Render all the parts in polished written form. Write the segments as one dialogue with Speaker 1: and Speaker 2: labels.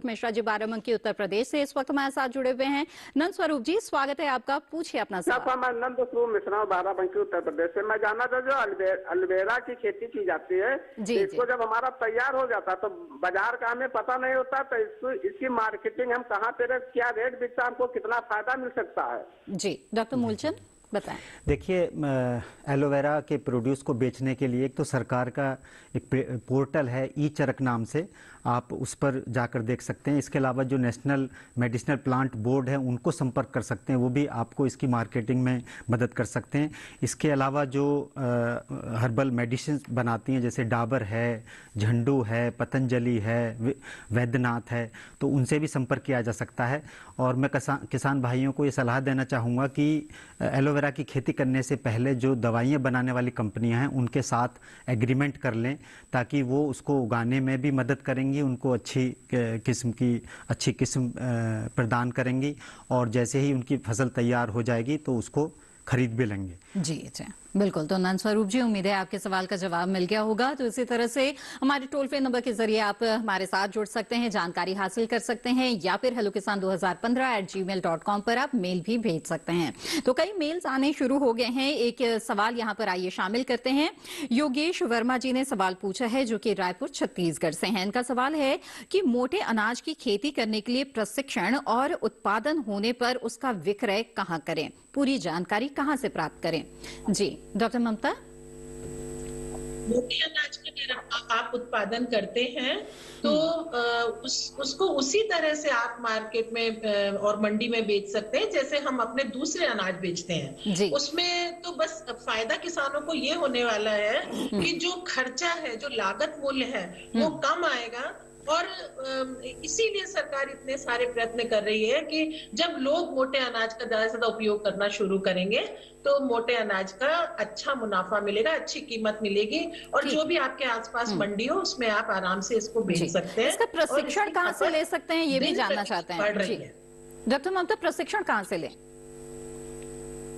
Speaker 1: स्वरूप मिश्रा जी बाराबंकी उत्तर प्रदेश से इस वक्त हमारे साथ जुड़े हुए हैं। नंद स्वरूप जी, स्वागत है आपका, पूछिए अपना सवाल।
Speaker 2: मैं नंद स्वरूप मिश्रा बाराबंकी उत्तर प्रदेश से। मैं जानना था, जो एलोवेरा की खेती की जाती है,
Speaker 1: जी,
Speaker 2: इसको जब हमारा तैयार हो जाता है तो बाजार का हमें पता नहीं होता, तो इसकी मार्केटिंग हम कहाँ पे, क्या रेट बिकता है, हमको कितना फायदा मिल सकता है?
Speaker 1: जी, डॉक्टर मूलचंद बताएं।
Speaker 3: देखिए, एलोवेरा के प्रोड्यूस को बेचने के लिए एक तो सरकार का एक पोर्टल है ई चरक नाम से, आप उस पर जाकर देख सकते हैं। इसके अलावा जो नेशनल मेडिसिनल प्लांट बोर्ड है उनको संपर्क कर सकते हैं, वो भी आपको इसकी मार्केटिंग में मदद कर सकते हैं। इसके अलावा जो हर्बल मेडिसिन बनाती हैं, जैसे डाबर है, झंडू है, पतंजलि है, वैद्यनाथ है, तो उनसे भी संपर्क किया जा सकता है। और मैं किसान भाइयों को ये सलाह देना चाहूँगा कि एलोवेरा की खेती करने से पहले जो दवाइयाँ बनाने वाली कंपनियाँ हैं उनके साथ एग्रीमेंट कर लें, ताकि वो उसको उगाने में भी मदद करेंगी, उनको अच्छी किस्म प्रदान करेंगी, और जैसे ही उनकी फसल तैयार हो जाएगी तो उसको खरीद भी लेंगे।
Speaker 1: जी जी बिल्कुल। तो नंद स्वरूप जी, उम्मीद है आपके सवाल का जवाब मिल गया होगा। तो इसी तरह से हमारे टोल फ्री नंबर के जरिए आप हमारे साथ जुड़ सकते हैं, जानकारी हासिल कर सकते हैं, या फिर hellokisan2015@gmail.com पर आप मेल भी भेज सकते हैं। तो कई मेल्स आने शुरू हो गए हैं। एक सवाल यहाँ पर आइए शामिल करते हैं। योगेश वर्मा जी ने सवाल पूछा है, जो कि रायपुर छत्तीसगढ़ से हैं। इनका सवाल है कि मोटे अनाज की खेती करने के लिए प्रशिक्षण और उत्पादन होने पर उसका विक्रय कहाँ करें, पूरी जानकारी कहाँ से प्राप्त करें? जी डॉक्टर ममता।
Speaker 4: मोटे अनाज का अगर आप उत्पादन करते हैं तो उसको उसी तरह से आप मार्केट में और मंडी में बेच सकते हैं जैसे हम अपने दूसरे अनाज बेचते हैं। उसमें तो बस फायदा किसानों को ये होने वाला है कि जो खर्चा है, जो लागत मूल्य है, वो कम आएगा। और इसीलिए सरकार इतने सारे प्रयत्न कर रही है कि जब लोग मोटे अनाज का ज्यादा से ज्यादा उपयोग करना शुरू करेंगे तो मोटे अनाज का अच्छा मुनाफा मिलेगा, अच्छी कीमत मिलेगी, और जो भी आपके आसपास मंडी हो उसमें आप आराम से इसको बेच सकते हैं।
Speaker 1: इसका प्रशिक्षण कहाँ से ले सकते हैं, ये भी जानना चाहते हैं डॉक्टर ममता। प्रशिक्षण कहाँ से लें?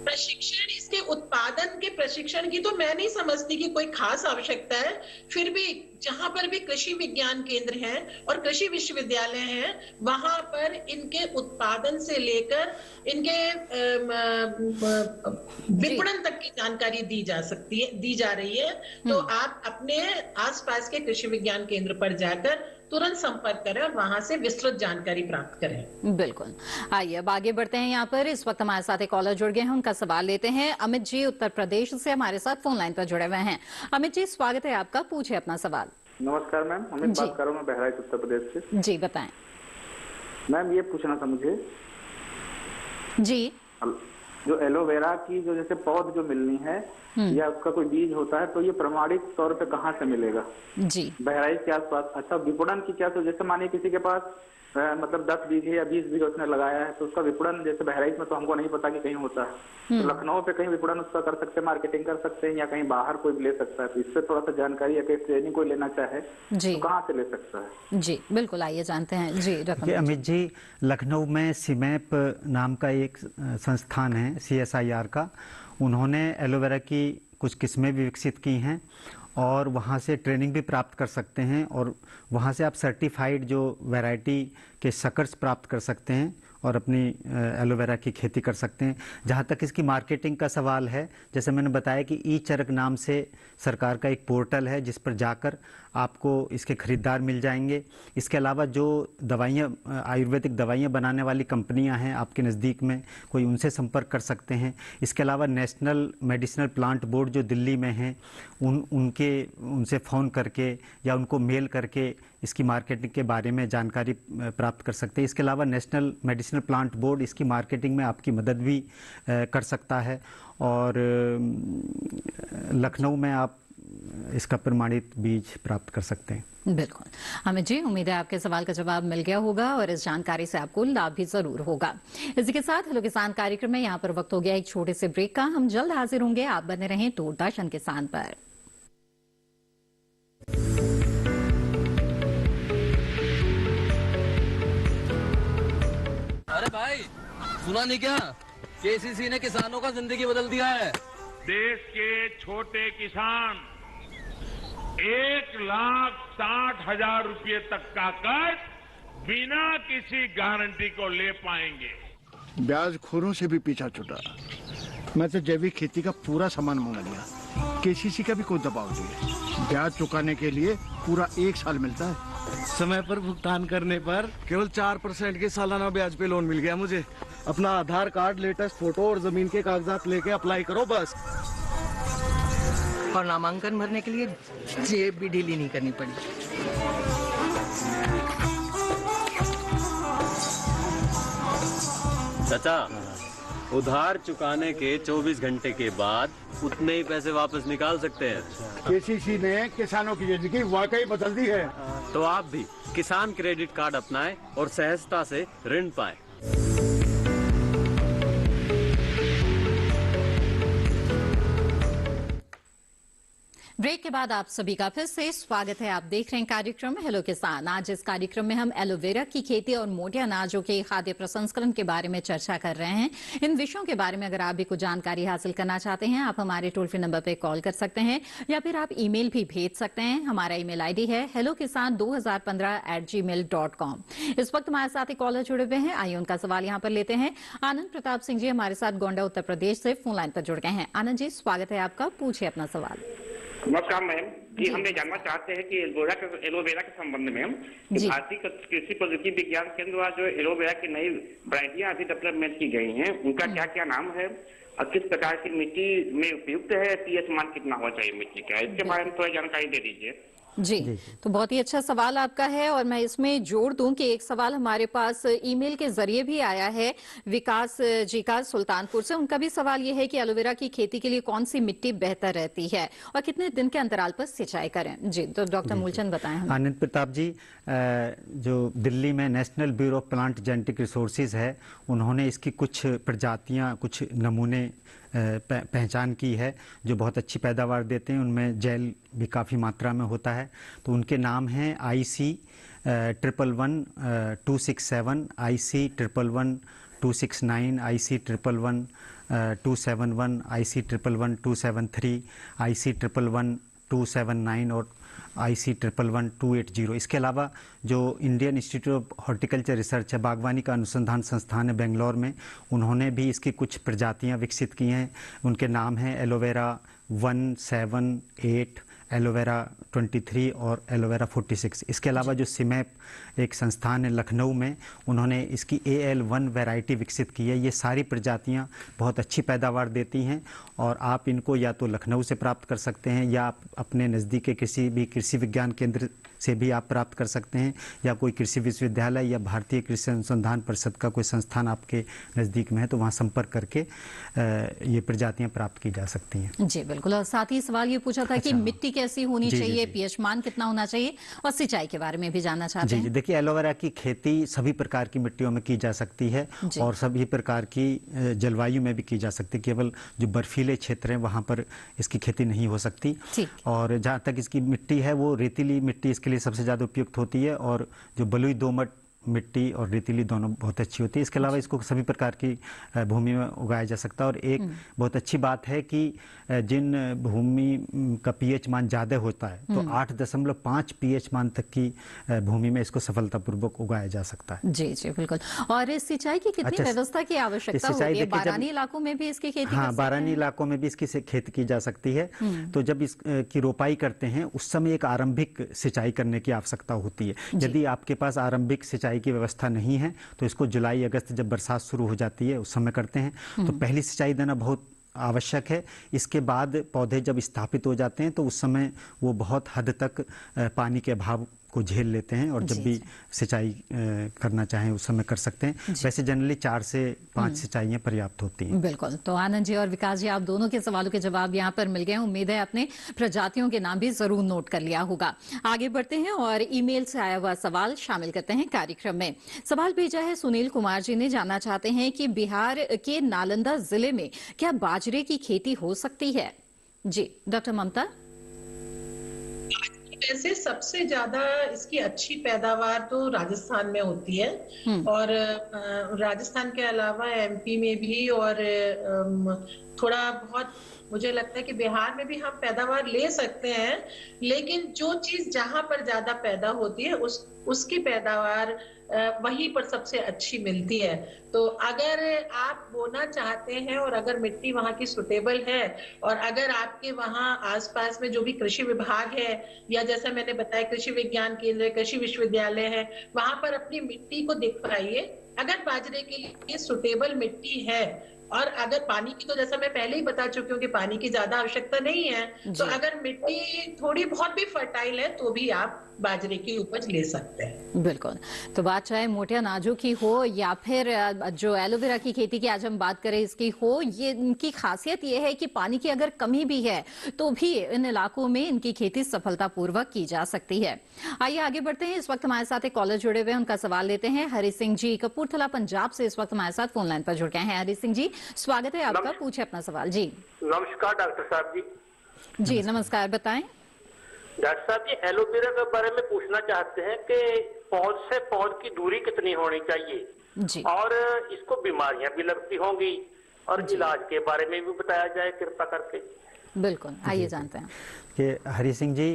Speaker 4: प्रशिक्षण, इसके उत्पादन के प्रशिक्षण की तो मैं नहीं समझती कि कोई खास आवश्यकता है। फिर भी जहां पर भी कृषि विज्ञान केंद्र हैं और कृषि विश्वविद्यालय हैं, वहां पर इनके उत्पादन से लेकर इनके विपणन तक की जानकारी दी जा रही है। तो आप अपने आसपास के कृषि विज्ञान केंद्र पर जाकर तुरंत संपर्क करें और वहां से विस्तृत जानकारी प्राप्त करें।
Speaker 1: बिल्कुल। आइए अब आगे बढ़ते हैं। यहाँ पर इस वक्त हमारे साथ एक कॉलर जुड़ गए हैं, उनका सवाल लेते हैं। अमित जी उत्तर प्रदेश से हमारे साथ फोन लाइन पर जुड़े हुए हैं। अमित जी, स्वागत है आपका, पूछिए अपना सवाल।
Speaker 2: नमस्कार मैम, अमित बात कर रहा हूँ, बहराइच उत्तर प्रदेश से।
Speaker 1: जी बताएं।
Speaker 2: मैम ये पूछना था मुझे
Speaker 1: जी,
Speaker 2: जो एलोवेरा की जो जैसे पौध जो मिलनी है या उसका कोई बीज होता है, तो ये प्रमाणित तौर पे कहाँ से मिलेगा?
Speaker 1: जी
Speaker 2: बहराइच के आसपास। अच्छा, विपणन की क्या, तो जैसे मानिए किसी के पास मतलब 10 बीघे या 20 बीघे उसने लगाया है, तो उसका विपणन जैसे बहराइच में तो हमको नहीं पता कि कहीं होता है, तो लखनऊ पे कहीं विपणन उसका कर सकते हैं, मार्केटिंग कर सकते हैं, या कहीं बाहर कोई ले सकता है? तो इससे थोड़ा सा जानकारी, या कहीं ट्रेनिंग कोई लेना चाहे तो कहाँ से ले सकता है?
Speaker 1: जी बिल्कुल, आइए जानते हैं। जी डॉक्टर
Speaker 3: अमित जी, लखनऊ में सीमैप नाम का एक संस्थान है CSIR का, उन्होंने एलोवेरा की कुछ किस्में भी विकसित की हैं और वहाँ से ट्रेनिंग भी प्राप्त कर सकते हैं, और वहाँ से आप सर्टिफाइड जो वैरायटी के शकर्स प्राप्त कर सकते हैं और अपनी एलोवेरा की खेती कर सकते हैं। जहाँ तक इसकी मार्केटिंग का सवाल है, जैसे मैंने बताया कि ई चरक नाम से सरकार का एक पोर्टल है जिस पर जाकर आपको इसके खरीदार मिल जाएंगे। इसके अलावा जो दवाइयाँ, आयुर्वेदिक दवाइयाँ बनाने वाली कंपनियाँ हैं आपके नज़दीक में, कोई उनसे संपर्क कर सकते हैं। इसके अलावा नेशनल मेडिसिनल प्लांट बोर्ड जो दिल्ली में हैं, उनसे फ़ोन करके या उनको मेल करके इसकी मार्केटिंग के बारे में जानकारी प्राप्त कर सकते हैं। इसके अलावा नेशनल मेडिसिनल प्लांट बोर्ड इसकी मार्केटिंग में आपकी मदद भी कर सकता है, और लखनऊ में आप इसका प्रमाणित बीज प्राप्त कर सकते हैं।
Speaker 1: बिल्कुल अमित जी, उम्मीद है आपके सवाल का जवाब मिल गया होगा और इस जानकारी से आपको लाभ भी जरूर होगा। इसी के साथ हेलो किसान कार्यक्रम में यहाँ पर वक्त हो गया एक छोटे से ब्रेक का। हम जल्द हाजिर होंगे, आप बने रहें दूरदर्शन किसान पर।
Speaker 5: अरे भाई, सुना नहीं क्या? KCC ने किसानों का जिंदगी बदल दिया है।
Speaker 6: देश के छोटे किसान 1,60,000 रुपये तक का कर्ज बिना किसी गारंटी को ले पाएंगे।
Speaker 7: ब्याज खोरों से भी पीछा छुटा। मैं तो जैविक खेती का पूरा सामान मंगा लिया। केसीसी का भी कोई दबाव नहीं। ब्याज चुकाने के लिए पूरा 1 साल मिलता है।
Speaker 5: समय पर भुगतान करने पर केवल 4% के सालाना ब्याज पे लोन मिल गया मुझे। अपना आधार कार्ड, लेटेस्ट फोटो और जमीन के कागजात लेके अप्लाई करो बस।
Speaker 8: और नामांकन भरने के लिए जेब भी ढीली नहीं करनी पड़ी।
Speaker 9: चाचा, उधार चुकाने के 24 घंटे के बाद उतने ही पैसे वापस निकाल सकते हैं।
Speaker 7: केसीसी ने किसानों की जिंदगी वाकई बदल दी है।
Speaker 9: तो आप भी किसान क्रेडिट कार्ड अपनाएं और सहजता से ऋण पाएं।
Speaker 1: ब्रेक के बाद आप सभी का फिर से स्वागत है। आप देख रहे हैं कार्यक्रम हेलो किसान। आज इस कार्यक्रम में हम एलोवेरा की खेती और मोटे अनाजों के खाद्य प्रसंस्करण के बारे में चर्चा कर रहे हैं। इन विषयों के बारे में अगर आप भी कुछ जानकारी हासिल करना चाहते हैं, आप हमारे टोल फ्री नंबर पर कॉल कर सकते हैं या फिर आप ईमेल भी भेज सकते हैं। हमारा ईमेल आईडी है hellokisan2015@gmail.com। इस वक्त हमारे साथ एक कॉलर जुड़े हुए हैं। आइए उनका सवाल यहाँ पर लेते हैं। आनंद प्रताप सिंह जी हमारे साथ गोंडा उत्तर प्रदेश से फोन लाइन पर जुड़ गए हैं। आनंद जी, स्वागत है आपका, पूछिए अपना सवाल।
Speaker 10: नमस्कार मैम जी, हमने जानना चाहते हैं कि एलोवेरा के संबंध में भारतीय कृषि प्रौद्योगिकी विज्ञान केंद्र द्वारा जो एलोवेरा की नई वैरायटियां अभी डेवलपमेंट की गई हैं, उनका क्या क्या नाम है और किस प्रकार की मिट्टी में उपयुक्त है, पीएच मान कितना होना चाहिए मिट्टी का, इसके बारे में थोड़ी जानकारी दे दीजिए।
Speaker 1: जी, तो बहुत ही अच्छा सवाल आपका है और मैं इसमें जोड़ दूं कि एक सवाल हमारे पास ईमेल के जरिए भी आया है विकास जी का सुल्तानपुर से। उनका भी सवाल ये है कि एलोवेरा की खेती के लिए कौन सी मिट्टी बेहतर रहती है और कितने दिन के अंतराल पर सिंचाई करें। जी, तो डॉक्टर मूलचंद बताएं हमें।
Speaker 3: आनंद प्रताप जी, जो दिल्ली में national bureau of plant genetic resources है, उन्होंने इसकी कुछ प्रजातियां, कुछ नमूने पहचान की है जो बहुत अच्छी पैदावार देते हैं। उनमें जेल भी काफ़ी मात्रा में होता है। तो उनके नाम हैं IC111-267, IC111-269, IC111-271, IC111-273, IC111-279 और IC111-280। इसके अलावा जो Indian institute of horticulture research है, बागवानी का अनुसंधान संस्थान है बेंगलोर में, उन्होंने भी इसकी कुछ प्रजातियां विकसित की हैं। उनके नाम हैं एलोवेरा 178, एलोवेरा 23 और एलोवेरा 46। इसके अलावा जो सिमैप एक संस्थान है लखनऊ में, उन्होंने इसकी AL1 वैरायटी विकसित की है। ये सारी प्रजातियां बहुत अच्छी पैदावार देती हैं और आप इनको या तो लखनऊ से प्राप्त कर सकते हैं या आप अपने नज़दीक के किसी भी कृषि विज्ञान केंद्र से भी आप प्राप्त कर सकते हैं या कोई कृषि विश्वविद्यालय या भारतीय कृषि अनुसंधान परिषद का कोई संस्थान आपके नज़दीक में है तो वहाँ संपर्क करके ये प्रजातियाँ प्राप्त की जा सकती हैं।
Speaker 1: जी बिल्कुल। और साथ ही सवाल ये पूछा था कि मिट्टी कैसी होनी चाहिए, पीएच मान कितना होना चाहिए और सिंचाई के बारे में भी जानना चाहते हैं।
Speaker 3: देखिए, एलोवेरा की खेती सभी प्रकार की मिट्टियों में की जा सकती है और सभी प्रकार की जलवायु में भी की जा सकती है। केवल जो बर्फीले क्षेत्र हैं वहाँ पर इसकी खेती नहीं हो सकती। और जहाँ तक इसकी मिट्टी है, वो रेतीली मिट्टी इसके लिए सबसे ज़्यादा उपयुक्त होती है और जो बलुई दोमट मिट्टी और रेतीली दोनों बहुत अच्छी होती है। इसके अलावा इसको सभी प्रकार की भूमि में उगाया जा सकता है। और एक बहुत अच्छी बात है कि जिन भूमि का पीएच मान ज़्यादा होता है तो 8.5 पीएच मान तक की भूमि में इसको सफलतापूर्वक उगाया जा सकता है।
Speaker 1: जी जी बिल्कुल। और सिंचाई की कितनी व्यवस्था की आवश्यकता होती है? बारानी इलाकों में भी इसकी खेती
Speaker 3: बारानी इलाकों में भी इसकी खेती की जा सकती है। तो जब इसकी रोपाई करते हैं उस समय एक आरंभिक सिंचाई करने की आवश्यकता होती है। यदि आपके पास आरंभिक सिंचाई की व्यवस्था नहीं है तो इसको जुलाई अगस्त जब बरसात शुरू हो जाती है उस समय करते हैं। तो पहली सिंचाई देना बहुत आवश्यक है। इसके बाद पौधे जब स्थापित हो जाते हैं तो उस समय वो बहुत हद तक पानी के अभाव को झेल लेते हैं और जब भी सिंचाई करना चाहें उस समय कर सकते हैं। वैसे जनरली 4 से 5 सिंचाइयाँ पर्याप्त होती हैं।
Speaker 1: बिल्कुल। तो आनंद जी और विकास जी, आप दोनों के सवालों के जवाब यहाँ पर मिल गए। उम्मीद है आपने प्रजातियों के नाम भी जरूर नोट कर लिया होगा। आगे बढ़ते हैं और ईमेल से आया हुआ सवाल शामिल करते हैं कार्यक्रम में। सवाल भेजा है सुनील कुमार जी ने, जानना चाहते हैं कि बिहार के नालंदा जिले में क्या बाजरे की खेती हो सकती है? जी डॉक्टर ममता।
Speaker 4: वैसे सबसे ज्यादा इसकी अच्छी पैदावार तो राजस्थान में होती है और राजस्थान के अलावा MP में भी और थोड़ा बहुत मुझे लगता है कि बिहार में भी हम पैदावार ले सकते हैं, लेकिन जो चीज जहां पर ज्यादा पैदा होती है उसकी पैदावार वहीं पर सबसे अच्छी मिलती है। तो अगर आप बोना चाहते हैं और अगर मिट्टी वहां की सुटेबल है और अगर आपके वहां आसपास में जो भी कृषि विभाग है या जैसा मैंने बताया कृषि विज्ञान केंद्र, कृषि विश्वविद्यालय है, वहां पर अपनी मिट्टी को दिखाइए। अगर बाजरे के लिए सुटेबल मिट्टी है और अगर पानी की, तो जैसा मैं पहले ही बता चुकी हूँ कि पानी की ज्यादा आवश्यकता नहीं है, तो अगर मिट्टी थोड़ी बहुत भी फर्टाइल है तो भी आप बाजरे की उपज ले सकते हैं।
Speaker 1: बिल्कुल। तो बात चाहे मोटे अनाजों की हो या फिर जो एलोवेरा की खेती की आज हम बात करें इसकी हो, ये इनकी खासियत ये है कि पानी की अगर कमी भी है तो भी इन इलाकों में इनकी खेती सफलतापूर्वक की जा सकती है। आइए आगे बढ़ते हैं। इस वक्त हमारे साथ एक कॉलर जुड़े हुए हैं, उनका सवाल लेते हैं। हरि सिंह जी कपूरथला पंजाब से इस वक्त हमारे साथ फोन लाइन पर जुड़ गए हैं। हरि सिंह जी, स्वागत है आपका, पूछे अपना सवाल। जी
Speaker 11: नमस्कार डॉक्टर साहब जी।
Speaker 1: जी नमस्कार, बताएं।
Speaker 11: डॉक्टर साहब जी, एलोवेरा के बारे में पूछना चाहते हैं कि पौध से पौध की दूरी कितनी होनी चाहिए
Speaker 1: जी,
Speaker 11: और इसको बीमारियां भी लगती होंगी, और इलाज के बारे में भी बताया जाए कृपा करके।
Speaker 1: बिल्कुल, आइए जानते हैं।
Speaker 3: कि हरि सिंह जी,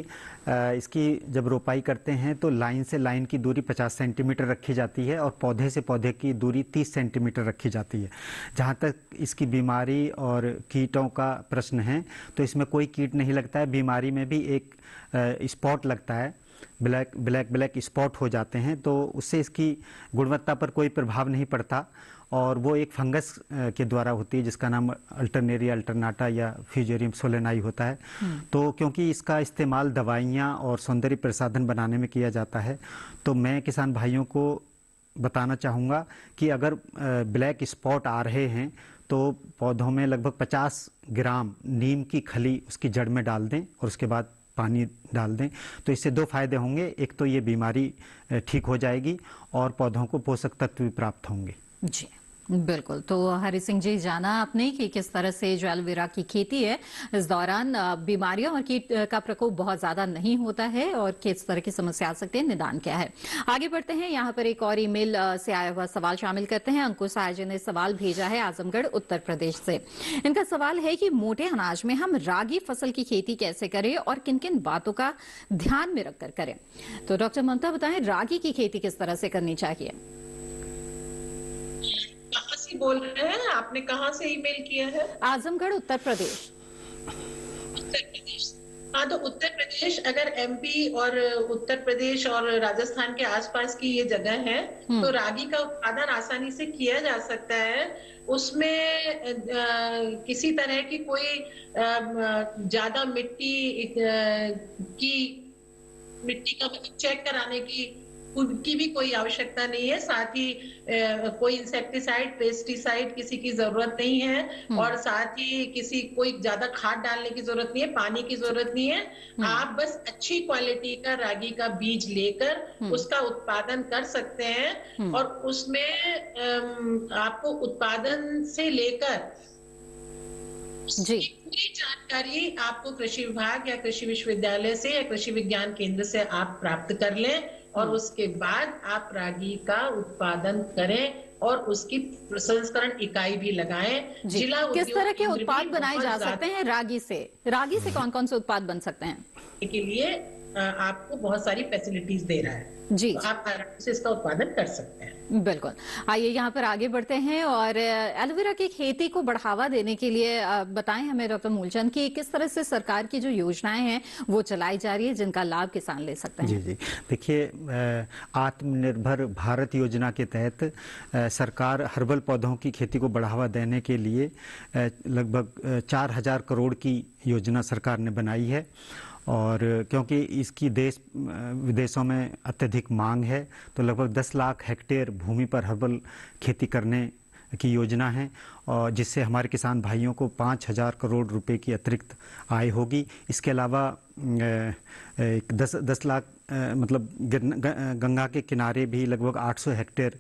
Speaker 3: इसकी जब रोपाई करते हैं तो लाइन से लाइन की दूरी 50 सेंटीमीटर रखी जाती है और पौधे से पौधे की दूरी 30 सेंटीमीटर रखी जाती है। जहाँ तक इसकी बीमारी और कीटों का प्रश्न है तो इसमें कोई कीट नहीं लगता है। बीमारी में भी एक स्पॉट लगता है, ब्लैक स्पॉट हो जाते हैं, तो उससे इसकी गुणवत्ता पर कोई प्रभाव नहीं पड़ता और वो एक फंगस के द्वारा होती है जिसका नाम अल्टरनेरिया अल्टरनाटा या फ्यूजेरियम सोलेनाई होता है। तो क्योंकि इसका इस्तेमाल दवाइयाँ और सौंदर्य प्रसाधन बनाने में किया जाता है, तो मैं किसान भाइयों को बताना चाहूँगा कि अगर ब्लैक स्पॉट आ रहे हैं तो पौधों में लगभग 50 ग्राम नीम की खली उसकी जड़ में डाल दें और उसके बाद पानी डाल दें। तो इससे दो फायदे होंगे, एक तो ये बीमारी ठीक हो जाएगी और पौधों को पोषक तत्व भी प्राप्त होंगे।
Speaker 1: जी बिल्कुल। तो हरि सिंह जी, जाना आपने कि किस तरह से जो एलोवेरा की खेती है इस दौरान बीमारियों और कीट का प्रकोप बहुत ज्यादा नहीं होता है और किस तरह की समस्या आ सकती है, निदान क्या है। आगे बढ़ते हैं। यहाँ पर एक और ईमेल से आया हुआ सवाल शामिल करते हैं। अंकुश आर्य ने सवाल भेजा है आजमगढ़ उत्तर प्रदेश से। इनका सवाल है कि मोटे अनाज में हम रागी फसल की खेती कैसे करें और किन किन बातों का ध्यान में रखकर करें। तो डॉक्टर ममता बताएं, रागी की खेती किस तरह से करनी चाहिए।
Speaker 4: कहाँ से बोल रहे हैं, आपने कहाँ से ईमेल किया है?
Speaker 1: आजमगढ़ उत्तर प्रदेश।
Speaker 4: उत्तर प्रदेश, हाँ, तो उत्तर प्रदेश, अगर एमपी और उत्तर प्रदेश और राजस्थान के आसपास की ये जगह है तो रागी का उत्पादन आसानी से किया जा सकता है। उसमें किसी तरह की कोई ज्यादा मिट्टी का चेक कराने की भी कोई आवश्यकता नहीं है। साथ ही कोई इंसेक्टिसाइड, पेस्टिसाइड किसी की जरूरत नहीं है और साथ ही कोई ज्यादा खाद डालने की जरूरत नहीं है, पानी की जरूरत नहीं है। आप बस अच्छी क्वालिटी का रागी का बीज लेकर उसका उत्पादन कर सकते हैं और उसमें आपको उत्पादन से लेकर पूरी जानकारी आपको कृषि विभाग या कृषि विश्वविद्यालय से या कृषि विज्ञान केंद्र से आप प्राप्त कर लें और उसके बाद आप रागी का उत्पादन करें और उसकी प्रसंस्करण इकाई भी लगाएं। जिला
Speaker 1: किस तरह के उत्पाद बनाए जा सकते हैं रागी से कौन कौन से उत्पाद बन सकते हैं?
Speaker 4: के लिए आपको बहुत सारी फैसिलिटीज दे रहा है
Speaker 1: जी,
Speaker 4: तो आप आराम से इसका उत्पादन कर सकते हैं।
Speaker 1: बिल्कुल। आइए यहाँ पर आगे बढ़ते हैं और एलोवेरा की खेती को बढ़ावा देने के लिए बताएं हमें डॉक्टर मूलचंद की किस तरह से सरकार की जो योजनाएं हैं वो चलाई जा रही है जिनका लाभ किसान ले सकते हैं।
Speaker 3: जी, देखिए, आत्मनिर्भर भारत योजना के तहत सरकार हर्बल पौधों की खेती को बढ़ावा देने के लिए लगभग 4000 करोड़ की योजना सरकार ने बनाई है और क्योंकि इसकी देश विदेशों में अत्यधिक मांग है तो लगभग 10 लाख हेक्टेयर भूमि पर हर्बल खेती करने की योजना है और जिससे हमारे किसान भाइयों को 5000 करोड़ रुपए की अतिरिक्त आय होगी। इसके अलावा 10 लाख मतलब गंगा के किनारे भी लगभग 800 हेक्टेयर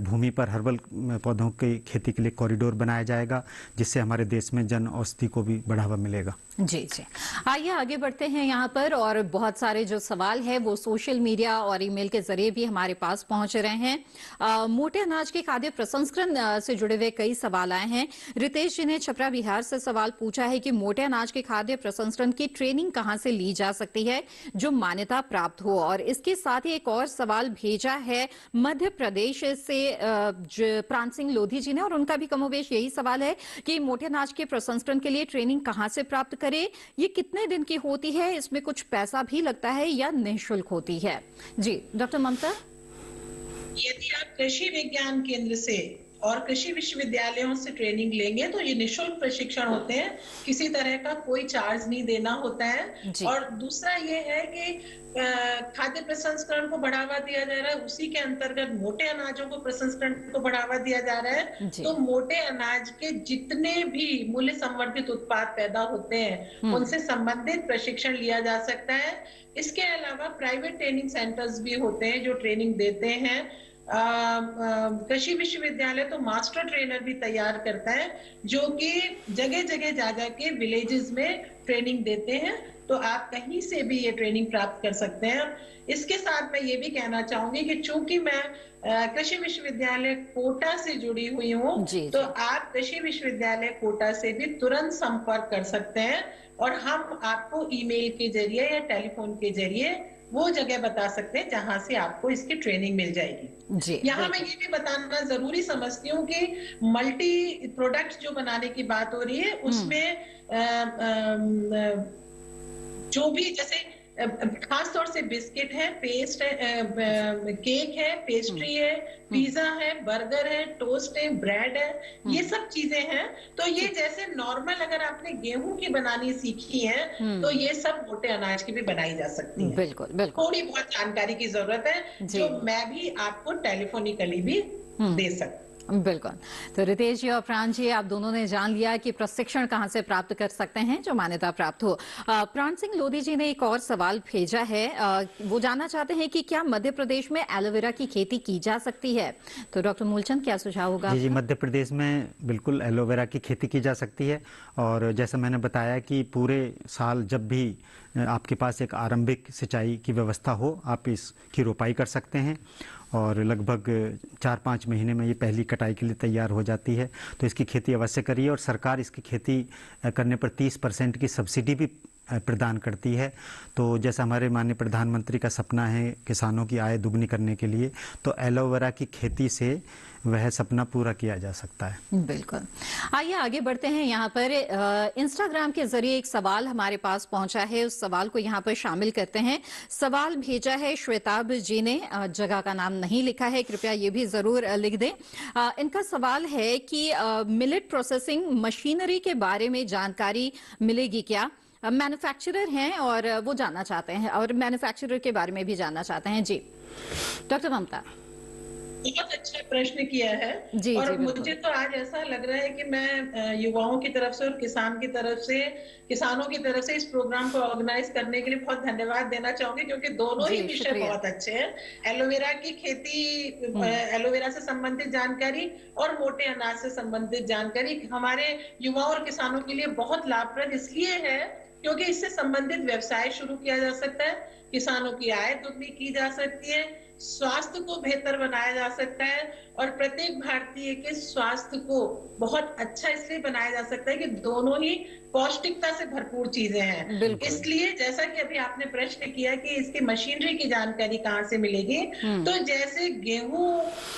Speaker 3: भूमि पर हर्बल पौधों की खेती के लिए कॉरिडोर बनाया जाएगा, जिससे हमारे देश में जन औषधि को भी बढ़ावा मिलेगा।
Speaker 1: जी जी, आइए आगे बढ़ते हैं यहाँ पर। और बहुत सारे जो सवाल है वो सोशल मीडिया और ईमेल के जरिए भी हमारे पास पहुंच रहे हैं। मोटे अनाज के खाद्य प्रसंस्करण से जुड़े हुए कई सवाल आए हैं। रितेश जी ने छपरा बिहार से सवाल पूछा है कि मोटे अनाज के खाद्य प्रसंस्करण की ट्रेनिंग कहां से ली जा सकती है जो मान्यता प्राप्त हो। और इसके साथ ही एक और सवाल भेजा है मध्य प्रदेश से प्रांत सिंह लोधी जी ने, और उनका भी कमोबेश यही सवाल है कि मोटे अनाज के प्रसंस्करण के लिए ट्रेनिंग कहां से प्राप्त करें, ये कितने दिन की होती है, इसमें कुछ पैसा भी लगता है या निःशुल्क होती है। जी डॉक्टर ममता।
Speaker 4: यदि आप कृषि विज्ञान केंद्र से और कृषि विश्वविद्यालयों से ट्रेनिंग लेंगे तो ये निःशुल्क प्रशिक्षण होते हैं, किसी तरह का कोई चार्ज नहीं देना होता है। और दूसरा ये है कि खाद्य प्रसंस्करण को बढ़ावा दिया जा रहा है, उसी के अंतर्गत मोटे अनाजों को प्रसंस्करण को बढ़ावा दिया जा रहा है। तो मोटे अनाज के जितने भी मूल्य संवर्धित उत्पाद पैदा होते हैं उनसे संबंधित प्रशिक्षण लिया जा सकता है। इसके अलावा प्राइवेट ट्रेनिंग सेंटर्स भी होते हैं जो ट्रेनिंग देते हैं। कृषि विश्वविद्यालय तो मास्टर ट्रेनर भी तैयार करता है जो कि जगह जगह जा के विलेजेस में ट्रेनिंग देते हैं। तो आप कहीं से भी ये ट्रेनिंग प्राप्त कर सकते हैं। इसके साथ मैं ये भी कहना चाहूंगी कि चूंकि मैं कृषि विश्वविद्यालय कोटा से जुड़ी हुई हूँ, तो आप कृषि विश्वविद्यालय कोटा से भी तुरंत संपर्क कर सकते हैं और हम आपको ईमेल के जरिए या टेलीफोन के जरिए वो जगह बता सकते हैं जहां से आपको इसकी ट्रेनिंग मिल जाएगी। यहाँ मैं ये भी बताना जरूरी समझती हूँ कि मल्टी प्रोडक्ट जो बनाने की बात हो रही है उसमें जो भी जैसे खास तौर से बिस्किट है, पेस्ट है, केक है, पेस्ट्री है, पिज्जा है, बर्गर है, टोस्ट है, ब्रेड है, ये सब चीजें हैं। तो ये जैसे नॉर्मल अगर आपने गेहूं की बनानी सीखी है तो ये सब मोटे अनाज की भी बनाई जा सकती है।
Speaker 1: बिल्कुल बिल्कुल,
Speaker 4: थोड़ी बहुत जानकारी की जरूरत है जो मैं भी आपको टेलीफोनिकली भी दे सकती।
Speaker 1: बिल्कुल। तो रितेश जी और प्राण जी, आप दोनों ने जान लिया कि प्रशिक्षण कहां से प्राप्त कर सकते हैं जो मान्यता प्राप्त हो। प्राण सिंह लोधी जी ने एक और सवाल भेजा है, वो जानना चाहते हैं कि क्या मध्य प्रदेश में एलोवेरा की खेती की जा सकती है। तो डॉक्टर मूलचंद क्या सुझाव होगा?
Speaker 3: जी, मध्य प्रदेश में बिल्कुल एलोवेरा की खेती की जा सकती है। और जैसा मैंने बताया कि पूरे साल जब भी आपके पास एक आरंभिक सिंचाई की व्यवस्था हो, आप इसकी रोपाई कर सकते हैं और लगभग 4-5 महीने में ये पहली कटाई के लिए तैयार हो जाती है। तो इसकी खेती अवश्य करिए। और सरकार इसकी खेती करने पर 30% की सब्सिडी भी प्रदान करती है। तो जैसा हमारे माननीय प्रधानमंत्री का सपना है किसानों की आय दुगनी करने के लिए, तो एलोवेरा की खेती से वह सपना पूरा किया जा सकता है।
Speaker 1: बिल्कुल। आइए आगे बढ़ते हैं। यहाँ पर इंस्टाग्राम के जरिए एक सवाल हमारे पास पहुंचा है, उस सवाल को यहाँ पर शामिल करते हैं। सवाल भेजा है श्वेताब जी ने, जगह का नाम नहीं लिखा है, कृपया ये भी जरूर लिख दें। इनका सवाल है कि मिलेट प्रोसेसिंग मशीनरी के बारे में जानकारी मिलेगी क्या? मैन्युफैक्चरर हैं और वो जानना चाहते हैं, और मैन्युफैक्चरर के बारे में भी जानना चाहते हैं। जी डॉक्टर ममता।
Speaker 4: बहुत अच्छा प्रश्न किया है।
Speaker 1: जी,
Speaker 4: और
Speaker 1: जी,
Speaker 4: मुझे तो आज ऐसा लग रहा है कि मैं युवाओं की तरफ से और किसानों की तरफ से इस प्रोग्राम को ऑर्गेनाइज करने के लिए बहुत धन्यवाद देना चाहूंगी, क्योंकि दोनों ही विषय बहुत अच्छे हैं। एलोवेरा की खेती, एलोवेरा से संबंधित जानकारी और मोटे अनाज से संबंधित जानकारी हमारे युवाओं और किसानों के लिए बहुत लाभप्रद इसलिए है क्योंकि इससे संबंधित व्यवसाय शुरू किया जा सकता है, किसानों की आय दुगनी की जा सकती है, स्वास्थ्य को बेहतर बनाया जा सकता है और प्रत्येक भारतीय के स्वास्थ्य को बहुत अच्छा इसलिए बनाया जा सकता है कि दोनों ही पौष्टिकता से भरपूर चीजें हैं। इसलिए जैसा कि अभी आपने प्रश्न किया कि इसकी मशीनरी की जानकारी कहाँ से मिलेगी, तो जैसे गेहूं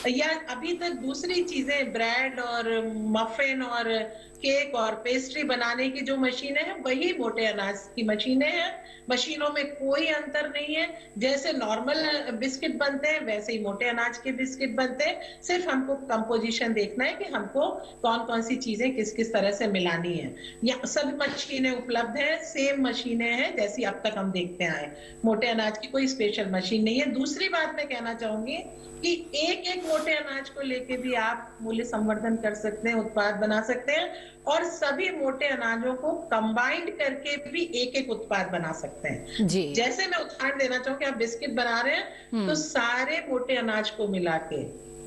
Speaker 4: या अभी तक दूसरी चीजें ब्रेड और मफिन और केक और पेस्ट्री बनाने की जो मशीनें हैं वही मोटे अनाज की मशीनें हैं। मशीनों में कोई अंतर नहीं है, जैसे नॉर्मल बिस्किट बनते हैं वैसे ही मोटे अनाज के बिस्किट बनते हैं। सिर्फ हमको कंपोजिशन देखना है कि हमको कौन कौन सी चीजें किस किस तरह से मिलानी है। या सब मशीनें उपलब्ध है, सेम मशीनें हैं जैसी अब तक हम देखते आए। मोटे अनाज की कोई स्पेशल मशीन नहीं है। दूसरी बात मैं कहना चाहूंगी कि एक एक मोटे अनाज को लेके भी आप मूल्य संवर्धन कर सकते हैं, उत्पाद बना सकते हैं और सभी मोटे अनाजों को कंबाइंड करके भी एक एक उत्पाद बना सकते हैं।
Speaker 1: जी।
Speaker 4: जैसे मैं उदाहरण देना चाहूँ कि आप बिस्किट बना रहे हैं तो सारे मोटे अनाज को मिला के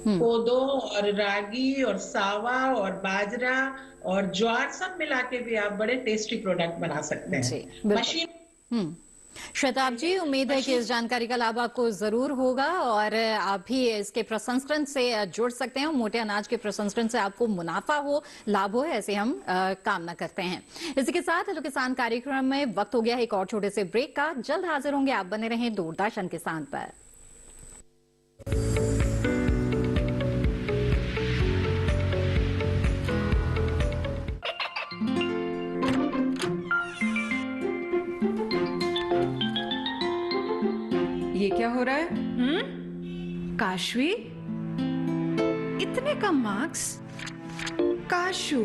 Speaker 4: कोदो और रागी और सावा और बाजरा और ज्वार सब मिला के भी आप बड़े टेस्टी प्रोडक्ट बना सकते हैं। मशीन
Speaker 1: श्वेताब जी, उम्मीद है कि इस जानकारी का लाभ आपको जरूर होगा और आप भी इसके प्रसंस्करण से जुड़ सकते हैं। मोटे अनाज के प्रसंस्करण से आपको मुनाफा हो, लाभ हो, ऐसे हम कामना करते हैं। इसी के साथ हेलो किसान कार्यक्रम में वक्त हो गया है एक और छोटे से ब्रेक का। जल्द हाजिर होंगे, आप बने रहें दूरदर्शन किसान पर।
Speaker 12: ये क्या हो रहा है? काशवी, इतने कम मार्क्स? काशू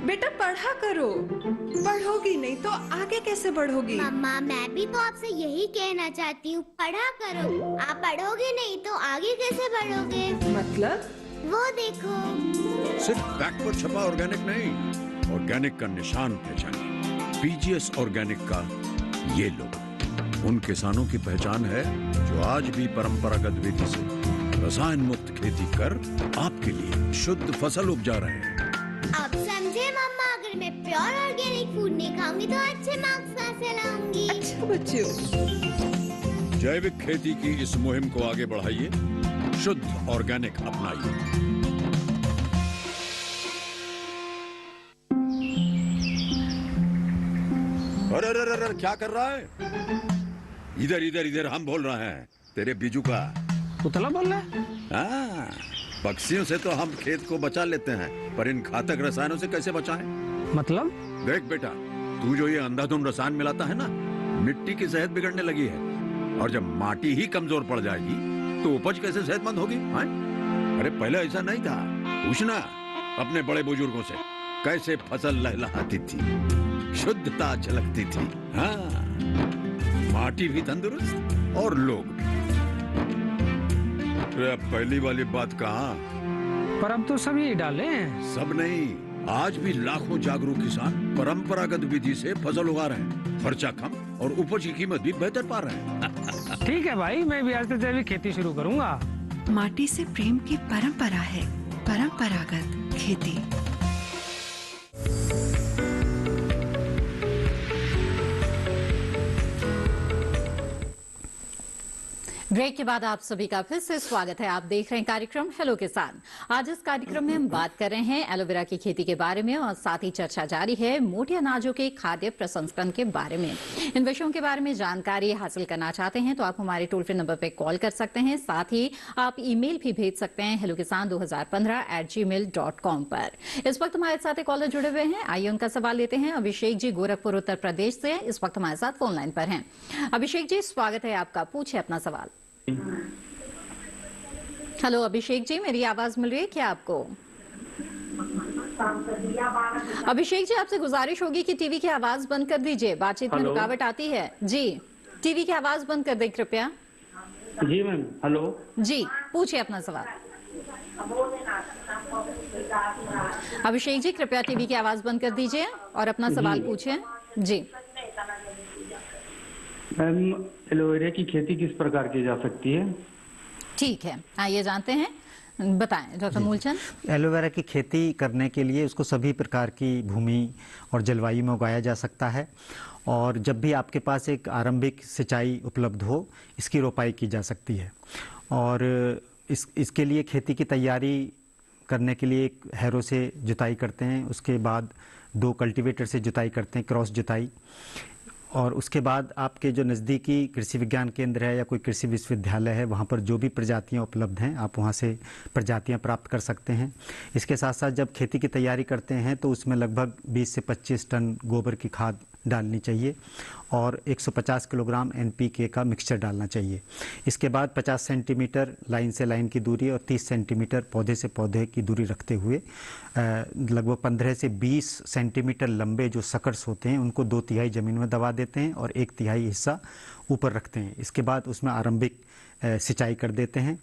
Speaker 12: बेटा पढ़ा करो, पढ़ोगी नहीं तो आगे कैसे बढ़ोगी?
Speaker 13: मम्मा मैं भी तो आपसे यही कहना चाहती हूँ, पढ़ा करो। आप पढ़ोगे नहीं तो आगे कैसे बढ़ोगे?
Speaker 12: मतलब?
Speaker 13: वो देखो,
Speaker 14: सिर्फ बैक पर छपा ऑर्गेनिक नहीं, ऑर्गेनिक का निशान पहचानिए। पीजीएस ऑर्गेनिक का ये लोगो उन किसानों की पहचान है जो आज भी परंपरागत विधि से रसायन मुक्त खेती कर आपके लिए शुद्ध फसल उपजा रहे हैं।
Speaker 13: अब समझे मम्मा, अगर मैं प्योर ऑर्गेनिक फूड नहीं खाऊंगी तो अच्छे मार्क्स कहाँ से लाऊंगी?
Speaker 12: अच्छा बच्चों,
Speaker 14: जैविक खेती की इस मुहिम को आगे बढ़ाइए, शुद्ध ऑर्गेनिक अपनाइए। अरे अरे अरे क्या कर रहा है? इधर इधर इधर, हम बोल रहे हैं तेरे बीजू का।
Speaker 15: पुतला बोल रहा है?
Speaker 14: हाँ, पक्षियों से तो हम खेत को बचा लेते हैं, पर इन घातक रसायनों से कैसे बचाएं?
Speaker 15: मतलब?
Speaker 14: देख बेटा, तू जो ये अंधाधुंध रसायन मिलाता है ना, मिट्टी की सेहत बिगड़ने लगी है। और जब माटी ही कमजोर पड़ जाएगी तो उपज कैसे सेहतमंद होगी? हाँ? अरे पहले ऐसा नहीं था। पूछना अपने बड़े बुजुर्गों से, कैसे फसल लहलहाती थी, शुद्धता झलकती थी। हाँ, माटी भी तंदुरुस्त और लोग भी। पहली वाली बात कहाँ?
Speaker 15: पर अब तो सब यही डाले हैं।
Speaker 14: सब नहीं, आज भी लाखों जागरूक किसान परंपरागत विधि से फसल उगा रहे हैं। खर्चा कम और उपज की कीमत भी बेहतर पा रहे हैं।
Speaker 15: ठीक है भाई, मैं भी आज से जैविक खेती शुरू करूंगा।
Speaker 12: माटी से प्रेम की परंपरा है परंपरागत खेती।
Speaker 1: ब्रेक के बाद आप सभी का फिर से स्वागत है। आप देख रहे हैं कार्यक्रम हेलो किसान। आज इस कार्यक्रम में हम बात कर रहे हैं एलोवेरा की खेती के बारे में और साथ ही चर्चा जारी है मोटे अनाजों के खाद्य प्रसंस्करण के बारे में। इन विषयों के बारे में जानकारी हासिल करना चाहते हैं तो आप हमारे टोल फ्री नंबर पर कॉल कर सकते हैं। साथ ही आप ईमेल भी भेज सकते हैं hellokisan2015@gmail.com पर। इस वक्त हमारे साथ एक कॉलर जुड़े हुए हैं, आइए उनका सवाल लेते हैं। अभिषेक जी गोरखपुर उत्तर प्रदेश से इस वक्त हमारे साथ फोन लाइन पर हैं। अभिषेक जी स्वागत है आपका, पूछिए अपना सवाल। हेलो अभिषेक जी, मेरी आवाज मिल रही है क्या आपको? अभिषेक जी आपसे गुजारिश होगी कि टीवी की आवाज बंद कर दीजिए, बातचीत में रुकावट आती है। जी टीवी की आवाज बंद कर दे कृपया।
Speaker 16: जी मैम, हेलो
Speaker 1: जी पूछिए अपना सवाल। अभिषेक जी कृपया टीवी की आवाज बंद कर दीजिए और अपना सवाल पूछिए। जी
Speaker 16: मैम, एलोवेरा की खेती किस प्रकार की जा सकती है?
Speaker 1: ठीक है, आइए जानते हैं, बताएं डॉक्टर मूलचंद।
Speaker 3: एलोवेरा की खेती करने के लिए उसको सभी प्रकार की भूमि और जलवायु में उगाया जा सकता है और जब भी आपके पास एक आरंभिक सिंचाई उपलब्ध हो, इसकी रोपाई की जा सकती है। और इसके लिए खेती की तैयारी करने के लिए एक हैरो से जुताई करते हैं, उसके बाद 2 कल्टीवेटर से जुताई करते हैं, क्रॉस जुताई। और उसके बाद आपके जो नज़दीकी कृषि विज्ञान केंद्र है या कोई कृषि विश्वविद्यालय है, वहाँ पर जो भी प्रजातियाँ उपलब्ध हैं आप वहाँ से प्रजातियाँ प्राप्त कर सकते हैं। इसके साथ साथ जब खेती की तैयारी करते हैं तो उसमें लगभग 20 से 25 टन गोबर की खाद डालनी चाहिए और 150 किलोग्राम NPK का मिक्सचर डालना चाहिए। इसके बाद 50 सेंटीमीटर लाइन से लाइन की दूरी और 30 सेंटीमीटर पौधे से पौधे की दूरी रखते हुए लगभग 15 से 20 सेंटीमीटर लंबे जो सकर्स होते हैं उनको 2/3 ज़मीन में दबा देते हैं और 1/3 हिस्सा ऊपर रखते हैं। इसके बाद उसमें आरंभिक सिंचाई कर देते हैं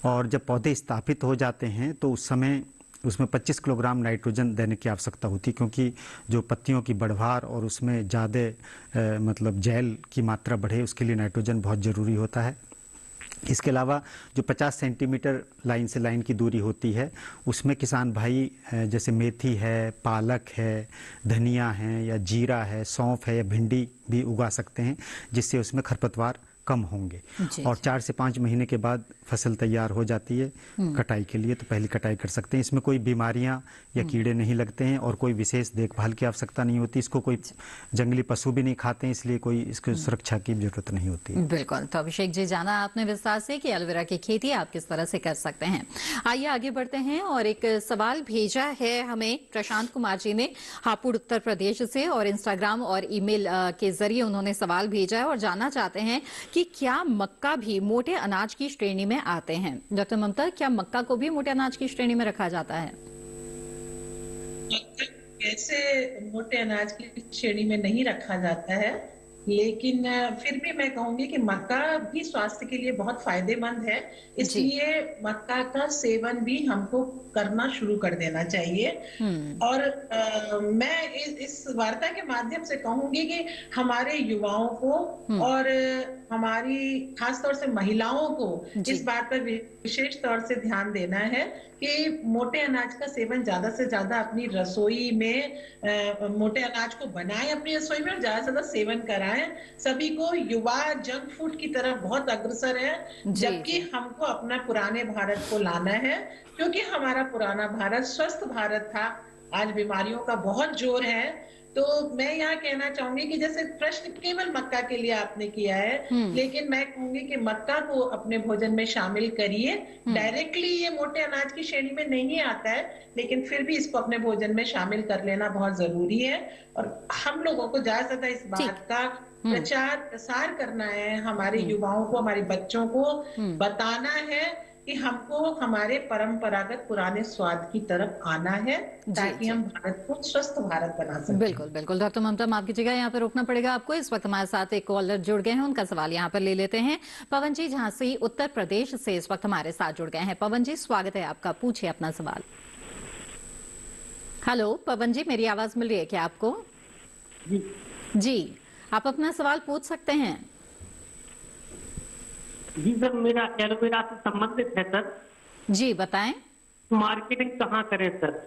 Speaker 3: और जब पौधे स्थापित हो जाते हैं तो उस समय उसमें 25 किलोग्राम नाइट्रोजन देने की आवश्यकता होती है, क्योंकि जो पत्तियों की बढ़वार और उसमें ज़्यादा मतलब जैल की मात्रा बढ़े उसके लिए नाइट्रोजन बहुत ज़रूरी होता है। इसके अलावा जो 50 सेंटीमीटर लाइन से लाइन की दूरी होती है उसमें किसान भाई जैसे मेथी है, पालक है, धनिया है या जीरा है, सौंफ है या भिंडी भी उगा सकते हैं, जिससे उसमें खरपतवार कम होंगे। और 4 से 5 महीने के बाद फसल तैयार हो जाती है कटाई के लिए, तो पहली कटाई कर सकते हैं। इसमें कोई बीमारियां या कीड़े नहीं लगते हैं और कोई विशेष देखभाल की आवश्यकता नहीं होती। इसको कोई जंगली पशु भी नहीं खाते हैं, इसलिए कोई इसको सुरक्षा की जरूरत नहीं होती है।
Speaker 1: बिल्कुल। तो अभिषेक जी, जाना आपने विस्तार से कि एलोवेरा की खेती आप किस तरह से कर सकते हैं। आइए आगे बढ़ते हैं और एक सवाल भेजा है हमें प्रशांत कुमार जी ने हापुड़ उत्तर प्रदेश से, और इंस्टाग्राम और ईमेल के जरिए उन्होंने सवाल भेजा है और जानना चाहते हैं कि क्या मक्का भी मोटे अनाज की श्रेणी में आते हैं। डॉक्टर ममता, क्या मक्का को भी मोटे अनाज की श्रेणी में रखा जाता है?
Speaker 4: कैसे मोटे अनाज की श्रेणी में नहीं रखा जाता है, लेकिन फिर भी मैं कहूंगी कि मक्का भी स्वास्थ्य के लिए बहुत फायदेमंद है, इसलिए मक्का का सेवन भी हमको करना शुरू कर देना चाहिए। और मैं इस वार्ता के माध्यम से कहूंगी कि हमारे युवाओं को और हमारी खासतौर से महिलाओं को इस बात पर विशेष तौर से ध्यान देना है कि मोटे अनाज का सेवन ज्यादा से ज्यादा अपनी रसोई में मोटे अनाज को बनाएं अपनी रसोई में और ज्यादा से ज्यादा सेवन कराएं। सभी को युवा जंक फूड की तरफ बहुत अग्रसर है, जबकि हमको अपना पुराने भारत को लाना है, क्योंकि हमारा पुराना भारत स्वस्थ भारत था। आज बीमारियों का बहुत जोर है। तो मैं यहाँ कहना चाहूंगी कि जैसे प्रश्न केवल मक्का के लिए आपने किया है, लेकिन मैं कहूंगी कि मक्का को अपने भोजन में शामिल करिए। डायरेक्टली ये मोटे अनाज की श्रेणी में नहीं आता है, लेकिन फिर भी इसको अपने भोजन में शामिल कर लेना बहुत जरूरी है। और हम लोगों को ज्यादा से ज्यादा इस बात का प्रचार प्रसार करना है, हमारे युवाओं को, हमारे बच्चों को बताना है कि हमको हमारे परंपरागत पुराने स्वाद की तरफ आना है, ताकि हम भारत को स्वस्थ भारत बना सकें।
Speaker 1: बिल्कुल बिल्कुल। डॉक्टर ममता, माफ कीजिएगा, यहाँ पर रोकना पड़ेगा आपको। इस वक्त हमारे साथ एक कॉलर जुड़ गए हैं, उनका सवाल यहाँ पर ले लेते हैं। पवन जी झांसी उत्तर प्रदेश से इस वक्त हमारे साथ जुड़ गए हैं। पवन जी, स्वागत है आपका, पूछिए अपना सवाल। हेलो पवन जी, मेरी आवाज मिल रही है क्या आपको? जी, आप अपना सवाल पूछ सकते हैं।
Speaker 17: जी सर, मेरा एलोवेरा से संबंधित है सर।
Speaker 1: जी बताएं।
Speaker 17: मार्केटिंग कहाँ करें सर?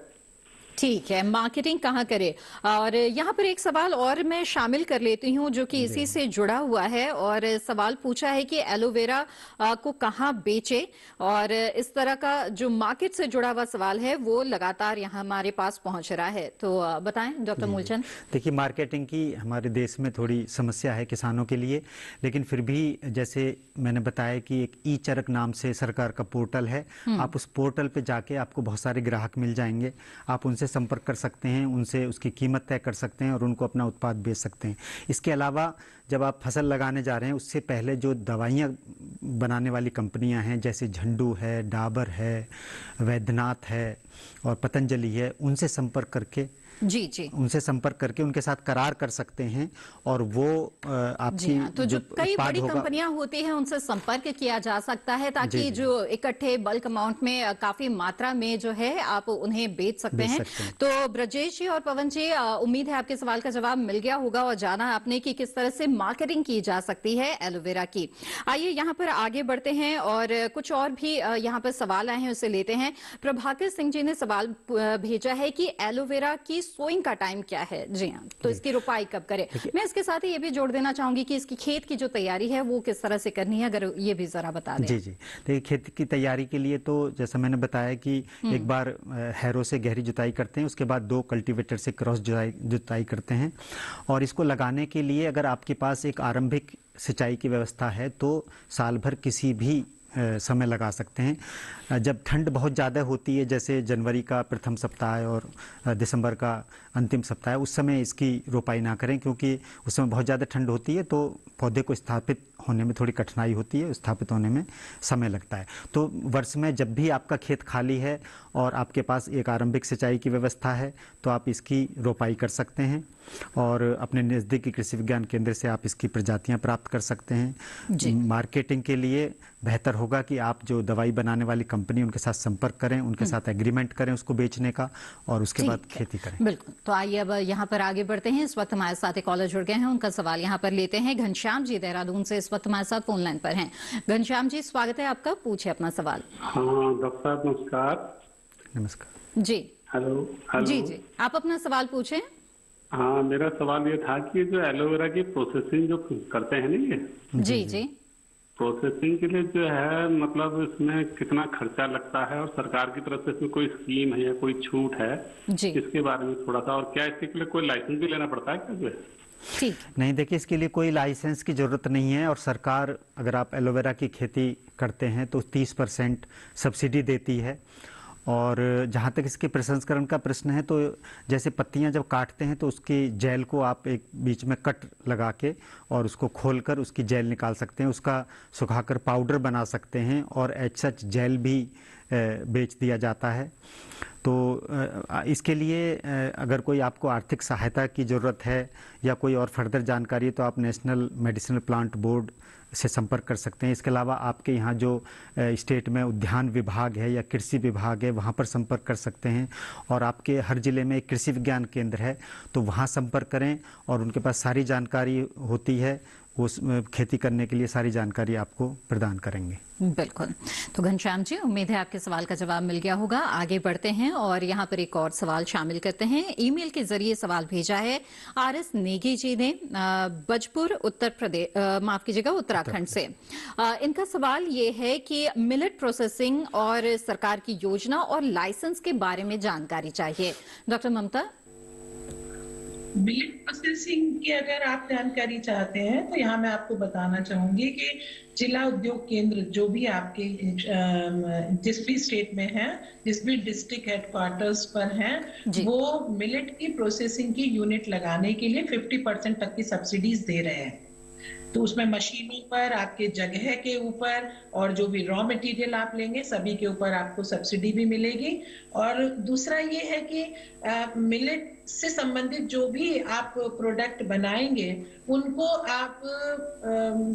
Speaker 1: ठीक है, मार्केटिंग कहाँ करे। और यहाँ पर एक सवाल और मैं शामिल कर लेती हूँ जो कि इसी से जुड़ा हुआ है, और सवाल पूछा है कि एलोवेरा को कहाँ बेचे, और इस तरह का जो मार्केट से जुड़ा हुआ सवाल है वो लगातार यहाँ हमारे पास पहुंच रहा है। तो बताएं डॉक्टर मूलचंद।
Speaker 3: देखिए, मार्केटिंग की हमारे देश में थोड़ी समस्या है किसानों के लिए, लेकिन फिर भी जैसे मैंने बताया कि एक ई चरक नाम से सरकार का पोर्टल है, आप उस पोर्टल पे जाके आपको बहुत सारे ग्राहक मिल जाएंगे, आप उनसे संपर्क कर सकते हैं, उनसे उसकी कीमत तय कर सकते हैं और उनको अपना उत्पाद बेच सकते हैं। इसके अलावा जब आप फसल लगाने जा रहे हैं उससे पहले जो दवाइयाँ बनाने वाली कंपनियां हैं, जैसे झंडू है, डाबर है, वैद्यनाथ है और पतंजलि है, उनसे संपर्क करके उनसे संपर्क करके उनके साथ करार कर सकते हैं, और वो आपकी
Speaker 1: तो जो कई बड़ी कंपनियां होती हैं उनसे संपर्क किया जा सकता है, ताकि जो इकट्ठे बल्क अमाउंट में काफी मात्रा में जो है आप उन्हें बेच सकते हैं। तो ब्रजेश जी और पवन जी, उम्मीद है आपके सवाल का जवाब मिल गया होगा और जाना आपने कि किस तरह से मार्केटिंग की जा सकती है एलोवेरा की। आइए यहाँ पर आगे बढ़ते हैं और कुछ और भी यहाँ पर सवाल आए हैं उसे लेते हैं। प्रभाकर सिंह जी ने सवाल भेजा है कि एलोवेरा की सोइंग का टाइम क्या है। जी हाँ, तो इसकी रुपाई कब करें। मैं इसके साथ ही ये भी जोड़ देना चाहूंगी कि इसकी खेत की जो तैयारी है वो किस तरह से करनी है, अगर ये भी जरा बता दें।
Speaker 3: जी जी, देखिए खेत की तैयारी के लिए तो जैसा मैंने बताया कि एक बार हैरो से गहरी जुताई करते हैं, उसके बाद 2 कल्टीवेटर से क्रॉस जुताई करते हैं, और इसको लगाने के लिए अगर आपके पास एक आरंभिक सिंचाई की व्यवस्था है तो साल भर किसी भी समय लगा सकते हैं। जब ठंड बहुत ज़्यादा होती है, जैसे जनवरी का प्रथम सप्ताह और दिसंबर का अंतिम सप्ताह, उस समय इसकी रोपाई ना करें, क्योंकि उस समय बहुत ज़्यादा ठंड होती है तो पौधे को स्थापित होने में थोड़ी कठिनाई होती है, स्थापित होने में समय लगता है। तो वर्ष में जब भी आपका खेत खाली है और आपके पास एक आरंभिक सिंचाई की व्यवस्था है तो आप इसकी रोपाई कर सकते हैं और अपने नज़दीकी कृषि विज्ञान केंद्र से आप इसकी प्रजातियां प्राप्त कर सकते हैं। मार्केटिंग के लिए बेहतर होगा कि आप जो दवाई बनाने वाली कंपनी उनके साथ संपर्क करें, उनके साथ एग्रीमेंट करें उसको बेचने का और उसके बाद खेती करें।
Speaker 1: बिल्कुल। तो आइए अब यहाँ पर आगे बढ़ते हैं। इस वक्त हमारे साथ एक कॉलर जुड़ गए हैं, उनका सवाल यहाँ पर लेते हैं। घनश्याम जी देहरादून से इस वक्त हमारे साथ फोन लाइन पर हैं। घनश्याम जी स्वागत है आपका, पूछे अपना सवाल।
Speaker 18: हाँ डॉक्टर साहब नमस्कार।
Speaker 3: नमस्कार
Speaker 18: जी। हेलो
Speaker 1: जी जी, आप अपना सवाल पूछें।
Speaker 18: हाँ मेरा सवाल ये था कि जो एलोवेरा की प्रोसेसिंग जो करते हैं ना ये
Speaker 1: जी जी,
Speaker 18: प्रोसेसिंग के लिए जो है मतलब इसमें कितना खर्चा लगता है और सरकार की तरफ से इसमें कोई स्कीम है या कोई छूट है
Speaker 1: जी,
Speaker 18: इसके बारे में थोड़ा सा, और क्या इसके लिए कोई लाइसेंस भी लेना पड़ता है क्या जो है?
Speaker 1: ठीक
Speaker 3: नहीं, देखिए इसके लिए कोई लाइसेंस की जरूरत नहीं है और सरकार अगर आप एलोवेरा की खेती करते हैं तो 30% सब्सिडी देती है। और जहाँ तक इसके प्रसंस्करण का प्रश्न है तो जैसे पत्तियाँ जब काटते हैं तो उसकी जेल को आप एक बीच में कट लगा के और उसको खोलकर उसकी जेल निकाल सकते हैं, उसका सुखाकर पाउडर बना सकते हैं और एज सच जेल भी बेच दिया जाता है। तो इसके लिए अगर कोई आपको आर्थिक सहायता की ज़रूरत है या कोई और फर्दर जानकारी है तो आप नेशनल मेडिसिनल प्लांट बोर्ड से संपर्क कर सकते हैं। इसके अलावा आपके यहाँ जो स्टेट में उद्यान विभाग है या कृषि विभाग है वहाँ पर संपर्क कर सकते हैं और आपके हर ज़िले में एक कृषि विज्ञान केंद्र है तो वहाँ संपर्क करें और उनके पास सारी जानकारी होती है, वो खेती करने के लिए सारी जानकारी आपको प्रदान करेंगे।
Speaker 1: बिल्कुल। तो घनश्याम जी उम्मीद है आपके सवाल का जवाब मिल गया होगा। आगे बढ़ते हैं और यहाँ पर एक और सवाल शामिल करते हैं। ईमेल के जरिए सवाल भेजा है RS नेगी जी ने बजपुर उत्तर प्रदेश माफ कीजिएगा उत्तराखंड से। इनका सवाल ये है कि मिलेट प्रोसेसिंग और सरकार की योजना और लाइसेंस के बारे में जानकारी चाहिए। डॉक्टर ममता,
Speaker 4: मिलेट प्रोसेसिंग की अगर आप जानकारी चाहते हैं तो यहाँ मैं आपको बताना चाहूंगी कि जिला उद्योग केंद्र जो भी आपके जिस भी स्टेट में है, जिस भी डिस्ट्रिक्ट हेडक्वार्टर्स पर हैं, वो मिलेट की प्रोसेसिंग की यूनिट लगाने के लिए 50% तक की सब्सिडीज दे रहे हैं। तो उसमें मशीनों पर, आपके जगह के ऊपर और जो भी रॉ मटेरियल आप लेंगे सभी के ऊपर आपको सब्सिडी भी मिलेगी। और दूसरा ये है कि मिलेट से संबंधित जो भी आप प्रोडक्ट बनाएंगे उनको आप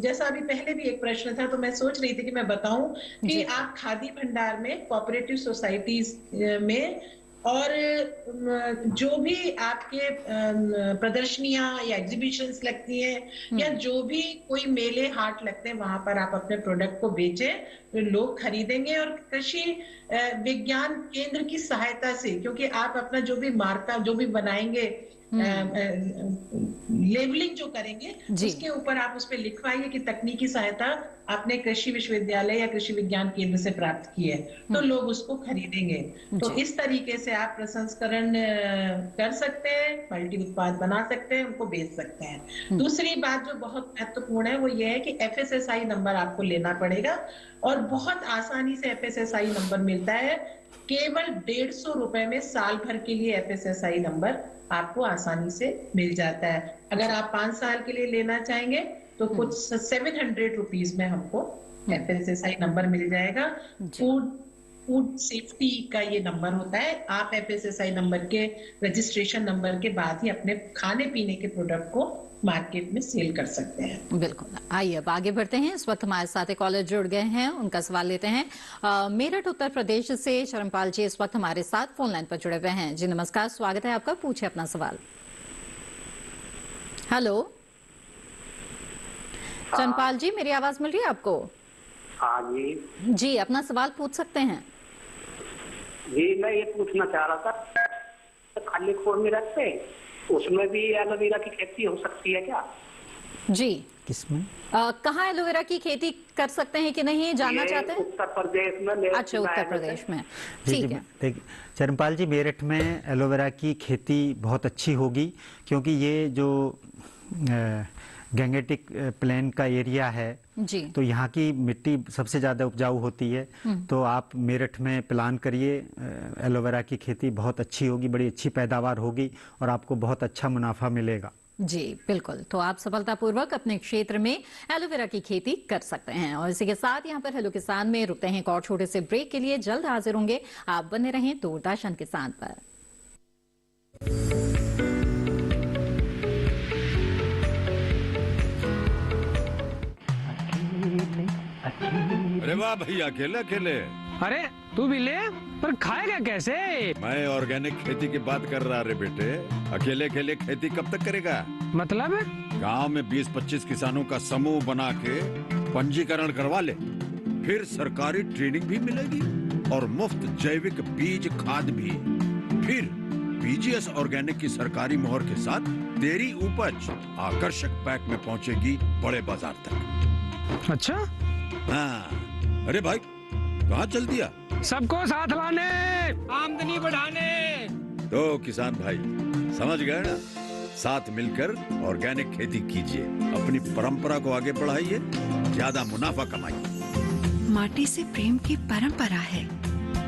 Speaker 4: जैसा अभी पहले भी एक प्रश्न था तो मैं सोच रही थी कि मैं बताऊं कि आप खादी भंडार में, कोऑपरेटिव सोसाइटीज में और जो भी आपके प्रदर्शनियां या एग्जीबिशंस लगती हैं या जो भी कोई मेले हाट लगते हैं वहां पर आप अपने प्रोडक्ट को बेचें, तो लोग खरीदेंगे। और कृषि विज्ञान केंद्र की सहायता से, क्योंकि आप अपना जो भी मार्का जो भी बनाएंगे, लेबलिंग जो करेंगे उसके ऊपर आप उस पर लिखवाइए कि तकनीकी सहायता आपने कृषि विश्वविद्यालय या कृषि विज्ञान केंद्र से प्राप्त की है, तो लोग उसको खरीदेंगे। तो इस तरीके से आप प्रसंस्करण कर सकते हैं, मल्टी उत्पाद बना सकते हैं, उनको बेच सकते हैं। दूसरी बात जो बहुत महत्वपूर्ण है वो ये है कि FSSI नंबर आपको लेना पड़ेगा और बहुत आसानी से FSSI नंबर मिलता है। केवल 150 रुपए में साल भर के लिए FSSI नंबर आपको आसानी से मिल जाता है। अगर आप 5 साल के लिए लेना चाहेंगे तो कुछ 700 रुपीज में हमको FSSI नंबर मिल जाएगा। फूड सेफ्टी का ये नंबर होता है। आप FSSI नंबर के रजिस्ट्रेशन नंबर के बाद ही अपने खाने पीने के प्रोडक्ट को मार्केट में सेल कर सकते हैं।
Speaker 1: बिल्कुल। आइए अब आगे बढ़ते हैं। इस वक्त हमारे साथ एक कॉलर जुड़ गए हैं, उनका सवाल लेते हैं। मेरठ उत्तर प्रदेश से चरणपाल जी इस वक्त हमारे साथ फोन लाइन पर जुड़े हुए हैं। जी नमस्कार, स्वागत है आपका, पूछे अपना सवाल। हेलो चरणपाल जी, मेरी आवाज मिल रही है आपको?
Speaker 11: हाँ जी।
Speaker 1: जी अपना सवाल पूछ सकते हैं।
Speaker 11: जी मैं ये पूछना चाह रहा था, खाली खोर में रखते उसमें भी एलोवेरा की खेती हो सकती है क्या?
Speaker 1: जी
Speaker 3: किसमें?
Speaker 1: कहाँ एलोवेरा की खेती कर सकते हैं कि नहीं जानना चाहते हैं?
Speaker 11: उत्तर प्रदेश में।
Speaker 1: अच्छा, उत्तर प्रदेश में, ठीक है।
Speaker 3: देखिए चरणपाल जी, मेरठ में एलोवेरा की खेती बहुत अच्छी होगी क्योंकि ये जो गैंगेटिक प्लेन का एरिया है
Speaker 1: जी,
Speaker 3: तो यहाँ की मिट्टी सबसे ज़्यादा उपजाऊ होती है। तो आप मेरठ में प्लान करिए, एलोवेरा की खेती बहुत अच्छी होगी, बड़ी अच्छी पैदावार होगी और आपको बहुत अच्छा मुनाफा मिलेगा।
Speaker 1: जी बिल्कुल, तो आप सफलतापूर्वक अपने क्षेत्र में एलोवेरा की खेती कर सकते हैं। और इसी के साथ यहाँ पर हेलो किसान में रुकते हैं एक और छोटे से ब्रेक के लिए। जल्द हाजिर होंगे, आप बने रहें दूरदर्शन किसान पर।
Speaker 14: अरे वाह भैया, अकेले अकेले।
Speaker 15: अरे तू भी ले, पर खाएगा कैसे?
Speaker 14: मैं ऑर्गेनिक खेती की बात कर रहा रे बेटे। अकेले अकेले खेती कब तक करेगा?
Speaker 15: मतलब
Speaker 14: गांव में 20-25 किसानों का समूह बना के पंजीकरण करवा ले, फिर सरकारी ट्रेनिंग भी मिलेगी और मुफ्त जैविक बीज खाद भी। फिर बीजीएस ऑर्गेनिक की सरकारी मोहर के साथ तेरी उपज आकर्षक पैक में पहुंचेगी बड़े बाजार तक।
Speaker 15: अच्छा?
Speaker 14: हाँ। अरे भाई कहाँ चल दिया?
Speaker 15: सबको साथ लाने, आमदनी बढ़ाने।
Speaker 14: तो किसान भाई समझ गए ना? साथ मिलकर ऑर्गेनिक खेती कीजिए, अपनी परंपरा को आगे बढ़ाइए, ज्यादा मुनाफा कमाइए।
Speaker 12: माटी से प्रेम की परंपरा है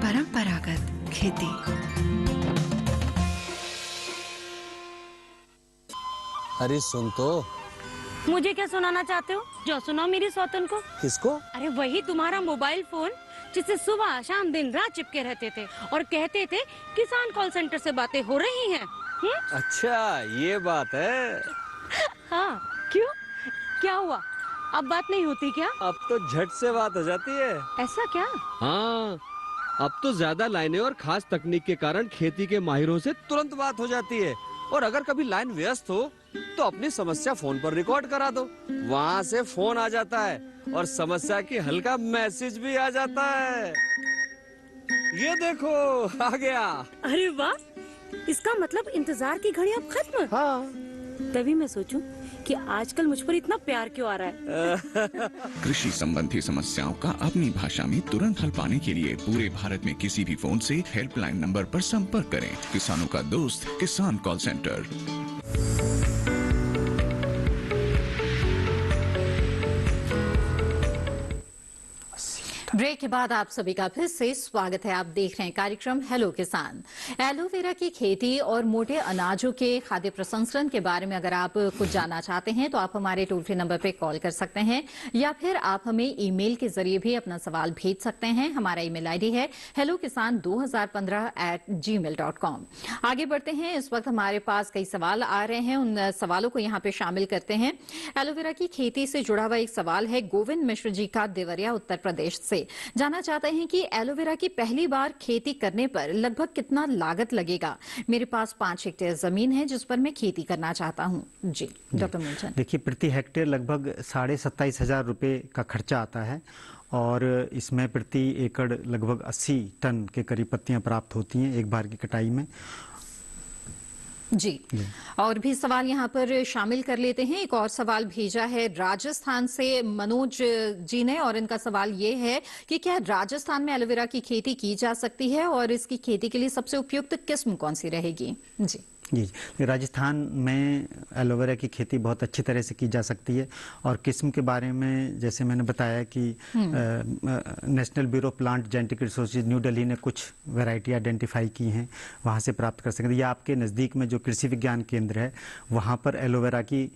Speaker 12: परंपरागत खेती।
Speaker 9: अरे सुन तो।
Speaker 19: मुझे क्या सुनाना चाहते हो? जो सुनाओ मेरी सौतन को।
Speaker 9: किसको?
Speaker 19: अरे वही तुम्हारा मोबाइल फोन जिससे सुबह शाम दिन रात चिपके रहते थे और कहते थे किसान कॉल सेंटर से बातें हो रही हैं।
Speaker 9: अच्छा ये बात है।
Speaker 19: हाँ क्यों, क्या हुआ? अब बात नहीं होती क्या?
Speaker 9: अब तो झट से बात हो जाती है।
Speaker 19: ऐसा क्या?
Speaker 9: हाँ, अब तो ज्यादा लाइनें और खास तकनीक के कारण खेती के माहिरों से तुरंत बात हो जाती है। और अगर कभी लाइन व्यस्त हो तो अपनी समस्या फोन पर रिकॉर्ड करा दो, वहाँ से फोन आ जाता है और समस्या की हल का मैसेज भी आ जाता है। ये देखो आ गया।
Speaker 19: अरे वाह, इसका मतलब इंतजार की घड़ी अब खत्म।
Speaker 9: हाँ।
Speaker 19: तभी मैं सोचूं कि आजकल मुझ पर इतना प्यार क्यों आ रहा है।
Speaker 20: कृषि संबंधी समस्याओं का अपनी भाषा में तुरंत हल पाने के लिए पूरे भारत में किसी भी फोन से हेल्पलाइन नंबर पर संपर्क करें। किसानों का दोस्त किसान कॉल सेंटर।
Speaker 1: ब्रेक के बाद आप सभी का फिर से स्वागत है। आप देख रहे हैं कार्यक्रम हेलो किसान। एलोवेरा की खेती और मोटे अनाजों के खाद्य प्रसंस्करण के बारे में अगर आप कुछ जानना चाहते हैं तो आप हमारे टोल फ्री नंबर पर कॉल कर सकते हैं या फिर आप हमें ईमेल के जरिए भी अपना सवाल भेज सकते हैं। हमारा ईमेल आईडी है hellokisan2015@gmail.com। आगे बढ़ते हैं। इस वक्त हमारे पास कई सवाल आ रहे हैं, उन सवालों को यहाँ पे शामिल करते हैं। एलोवेरा की खेती से जुड़ा हुआ एक सवाल है गोविंद मिश्र जी का, देवरिया उत्तर प्रदेश से। जानना चाहते हैं कि एलोवेरा की पहली बार खेती करने पर लगभग कितना लागत लगेगा? मेरे पास 5 हेक्टेयर जमीन है जिस पर मैं खेती करना चाहता हूं। जी डॉक्टर मूलचंद।
Speaker 3: देखिए, प्रति हेक्टेयर लगभग 27,500 रुपये का खर्चा आता है और इसमें प्रति एकड़ लगभग 80 टन के करीब पत्तियां प्राप्त होती हैं एक बार की कटाई में।
Speaker 1: जी, और भी सवाल यहाँ पर शामिल कर लेते हैं। एक और सवाल भेजा है राजस्थान से मनोज जी ने और इनका सवाल ये है कि क्या राजस्थान में एलोवेरा की खेती की जा सकती है और इसकी खेती के लिए सबसे उपयुक्त किस्म कौन सी रहेगी? जी
Speaker 3: राजस्थान में एलोवेरा की खेती बहुत अच्छी तरह से की जा सकती है और किस्म के बारे में जैसे मैंने बताया कि national bureau plant genetic resources new Delhi ने कुछ वैरायटी आइडेंटिफाई की हैं, वहाँ से प्राप्त कर सकते हैं। या आपके नज़दीक में जो कृषि विज्ञान केंद्र है वहाँ पर एलोवेरा की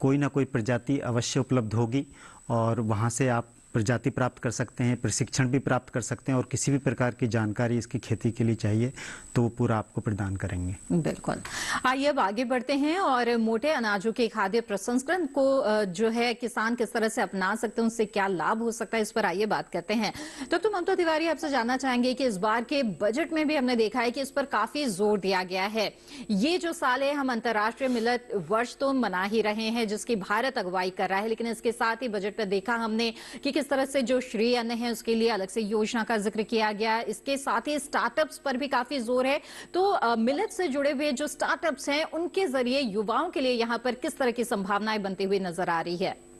Speaker 3: कोई ना कोई प्रजाति अवश्य उपलब्ध होगी और वहाँ से आप प्रजाति प्राप्त कर सकते हैं, प्रशिक्षण भी प्राप्त कर सकते हैं और किसी भी प्रकार की जानकारी इसकी खेती के लिए चाहिए तो वो पूरा आपको प्रदान करेंगे।
Speaker 1: बिल्कुल। आइए अब आगे बढ़ते हैं और मोटे अनाजों के खाद्य प्रसंस्करण को जो है किसान किस तरह से अपना सकते हैं, उससे क्या लाभ हो सकता है, इस पर आइए बात करते हैं। डॉक्टर ममता तिवारी, आपसे जानना चाहेंगे कि इस बार के बजट में भी हमने देखा है कि इस पर काफी जोर दिया गया है। ये जो साल है, हम अंतर्राष्ट्रीय मिलेट वर्ष तो मना ही रहे हैं जिसकी भारत अगुवाई कर रहा है, लेकिन इसके साथ ही बजट पर देखा हमने कि किस तरह से जो श्री अन्न है उसके लिए अलग से योजना का जिक्र किया गया। इसके साथ ही स्टार्टअप्स पर भी काफी जोर है। तो मिलेट से जुड़े हुए जो स्टार्टअप्स हैं उनके जरिए युवाओं के लिए यहाँ पर किस तरह की संभावनाएं बनती हुई नजर आ रही है?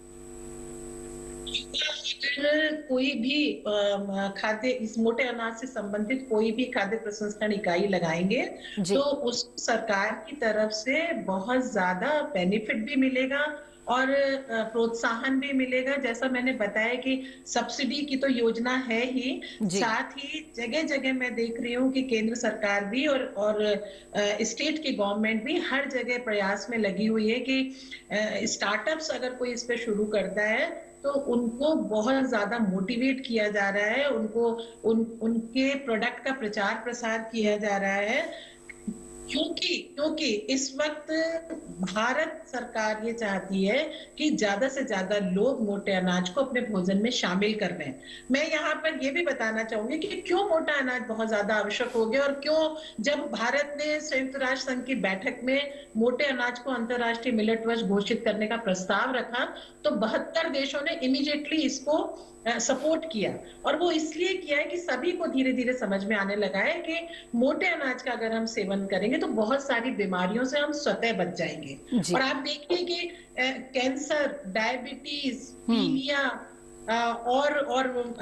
Speaker 4: कोई भी खाद्य, इस मोटे अनाज से संबंधित कोई भी खाद्य प्रसंस्करण इकाई लगाएंगे तो उस सरकार की तरफ से बहुत ज्यादा बेनिफिट भी मिलेगा और प्रोत्साहन भी मिलेगा। जैसा मैंने बताया कि सब्सिडी की तो योजना है ही, साथ ही जगह जगह मैं देख रही हूँ कि केंद्र सरकार भी और स्टेट की गवर्नमेंट भी हर जगह प्रयास में लगी हुई है कि स्टार्टअप्स अगर कोई इस पे शुरू करता है तो उनको बहुत ज्यादा मोटिवेट किया जा रहा है, उनके प्रोडक्ट का प्रचार प्रसार किया जा रहा है, क्योंकि इस वक्त भारत सरकार ये चाहती है कि ज्यादा से ज्यादा लोग मोटे अनाज को अपने भोजन में शामिल कर रहे हैं। मैं यहाँ पर ये भी बताना चाहूंगी कि क्यों मोटा अनाज बहुत ज्यादा आवश्यक हो गया और क्यों जब भारत ने संयुक्त राष्ट्र संघ की बैठक में मोटे अनाज को अंतर्राष्ट्रीय मिलेट वर्ष घोषित करने का प्रस्ताव रखा तो 72 देशों ने इमीडिएटली इसको सपोर्ट किया। और वो इसलिए किया है कि सभी को धीरे धीरे समझ में आने लगा है कि मोटे अनाज का अगर हम सेवन करेंगे तो बहुत सारी बीमारियों से हम स्वतः बच जाएंगे। और आप देखिए कि कैंसर, डायबिटीज, पीलिया और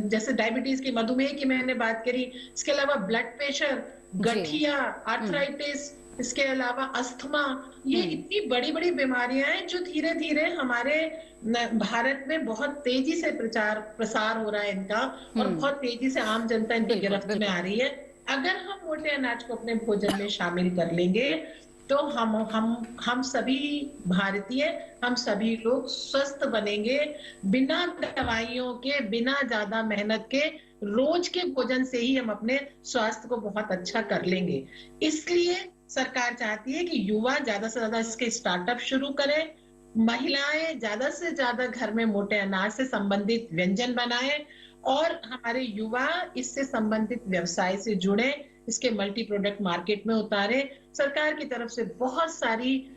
Speaker 4: जैसे डायबिटीज की, मधुमेह की मैंने बात करी, इसके अलावा ब्लड प्रेशर, गठिया, आर्थराइटिस, इसके अलावा अस्थमा, ये इतनी बड़ी बड़ी बीमारियां हैं जो धीरे धीरे हमारे भारत में बहुत तेजी से प्रचार प्रसार हो रहा है इनका, और बहुत तेजी से आम जनता इनकी गिरफ्त में आ रही है। अगर हम मोटे अनाज को अपने भोजन में शामिल कर लेंगे तो हम सभी भारतीय, हम सभी लोग स्वस्थ बनेंगे, बिना दवाइयों के, बिना ज्यादा मेहनत के, रोज के भोजन से ही हम अपने स्वास्थ्य को बहुत अच्छा कर लेंगे। इसलिए सरकार चाहती है कि युवा ज्यादा से ज्यादा इसके स्टार्टअप शुरू करें, महिलाएं ज्यादा से ज्यादा घर में मोटे अनाज से संबंधित व्यंजन बनाएं और हमारे युवा इससे संबंधित व्यवसाय से जुड़े, इसके मल्टी प्रोडक्ट मार्केट में उतारे। सरकार की तरफ से बहुत सारी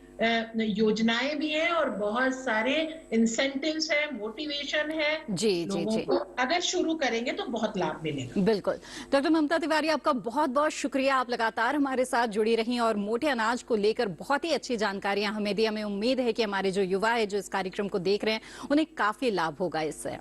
Speaker 4: योजनाएं भी हैं और बहुत सारे इंसेंटिव्स है, मोटिवेशन है। लोगों को अगर शुरू करेंगे तो बहुत लाभ मिलेगा।
Speaker 1: बिल्कुल। डॉक्टर ममता तिवारी, आपका बहुत बहुत शुक्रिया। आप लगातार हमारे साथ जुड़ी रही और मोटे अनाज को लेकर बहुत ही अच्छी जानकारियां हमें दी। हमें उम्मीद है कि हमारे जो युवा है जो इस कार्यक्रम को देख रहे हैं उन्हें काफी लाभ होगा इससे।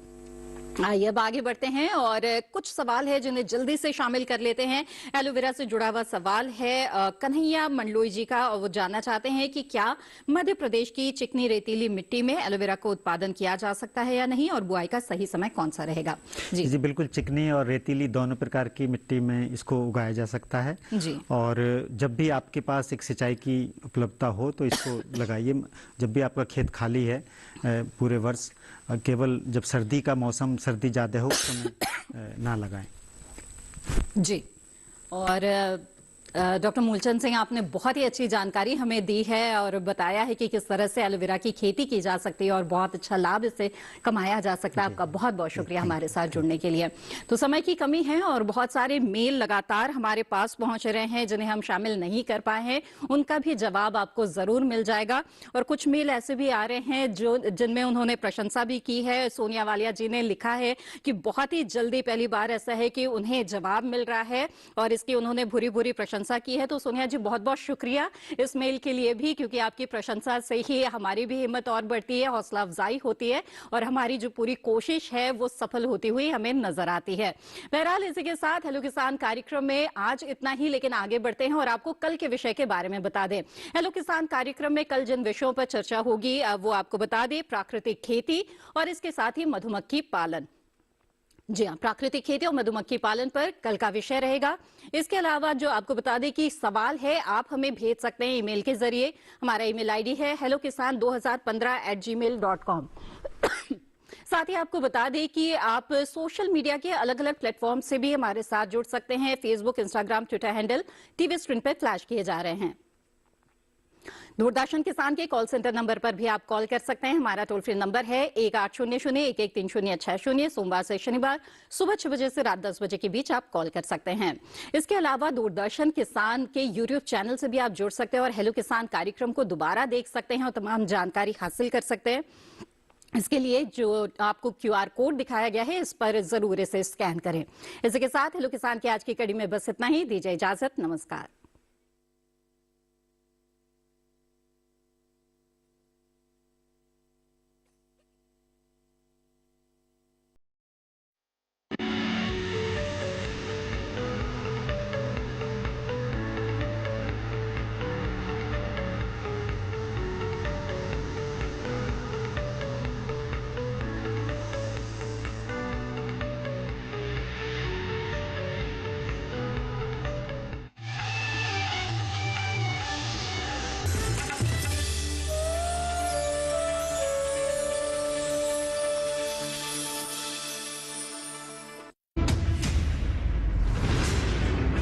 Speaker 1: आइए अब आगे बढ़ते हैं और कुछ सवाल है जिन्हें जल्दी से शामिल कर लेते हैं। एलोवेरा से जुड़ा हुआ सवाल है कन्हैया मंडलोई जी का, और वो जानना चाहते हैं कि क्या मध्य प्रदेश की चिकनी रेतीली मिट्टी में एलोवेरा का उत्पादन किया जा सकता है या नहीं, और बुआई का सही समय कौन सा रहेगा?
Speaker 3: जी बिल्कुल, चिकनी और रेतीली दोनों प्रकार की मिट्टी में इसको उगाया जा सकता है
Speaker 1: जी।
Speaker 3: और जब भी आपके पास एक सिंचाई की उपलब्धता हो तो इसको लगाइए। जब भी आपका खेत खाली है पूरे वर्ष, केवल जब सर्दी का मौसम, सर्दी ज्यादा हो तो ना लगाएं।
Speaker 1: जी। और डॉक्टर मूलचंद सिंह, आपने बहुत ही अच्छी जानकारी हमें दी है और बताया है कि किस तरह से एलोवेरा की खेती की जा सकती है और बहुत अच्छा लाभ इससे कमाया जा सकता है। आपका बहुत बहुत शुक्रिया हमारे साथ जुड़ने के लिए। तो समय की कमी है और बहुत सारे मेल लगातार हमारे पास पहुंच रहे हैं जिन्हें हम शामिल नहीं कर पाए हैं, उनका भी जवाब आपको जरूर मिल जाएगा। और कुछ मेल ऐसे भी आ रहे हैं जिनमें उन्होंने प्रशंसा भी की है। सोनिया वालिया जी ने लिखा है कि बहुत ही जल्दी, पहली बार ऐसा है कि उन्हें जवाब मिल रहा है और इसकी उन्होंने भूरी भूरी प्रशंसा की है। तो सोनिया जी, बहुत बहुत शुक्रिया इस मेल के लिए भी, क्योंकि आपकी प्रशंसा से ही हमारी भी हिम्मत और बढ़ती है, हौसला अफजाई होती है और हमारी जो पूरी कोशिश है वो सफल होती हुई हमें नजर आती है। बहरहाल इसी के साथ हेलो किसान कार्यक्रम में आज इतना ही, लेकिन आगे बढ़ते हैं और आपको कल के विषय के बारे में बता दें। हेलो किसान कार्यक्रम में कल जिन विषयों पर चर्चा होगी वो आपको बता दें। प्राकृतिक खेती और इसके साथ ही मधुमक्खी पालन। जी हाँ, प्राकृतिक खेती और मधुमक्खी पालन पर कल का विषय रहेगा। इसके अलावा जो आपको बता दें कि सवाल है आप हमें भेज सकते हैं ईमेल के जरिए। हमारा ईमेल आईडी है hellokisan2015@gmail.com। साथ ही आपको बता दें कि आप सोशल मीडिया के अलग अलग प्लेटफॉर्म से भी हमारे साथ जुड़ सकते हैं। Facebook, Instagram, Twitter handle TV screen पर फ्लैश किए जा रहे हैं। दूरदर्शन किसान के कॉल सेंटर नंबर पर भी आप कॉल कर सकते हैं। हमारा टोल फ्री नंबर है 1800-1130-60। सोमवार से शनिवार सुबह 6 बजे से रात 10 बजे के बीच आप कॉल कर सकते हैं। इसके अलावा दूरदर्शन किसान के यूट्यूब चैनल से भी आप जुड़ सकते हैं और हेलो किसान कार्यक्रम को दोबारा देख सकते हैं और तमाम जानकारी हासिल कर सकते हैं। इसके लिए जो आपको QR कोड दिखाया गया है इस पर जरूर इसे स्कैन करें। इसी के साथ हेलो किसान की आज की कड़ी में बस इतना ही। दीजिए इजाजत, नमस्कार।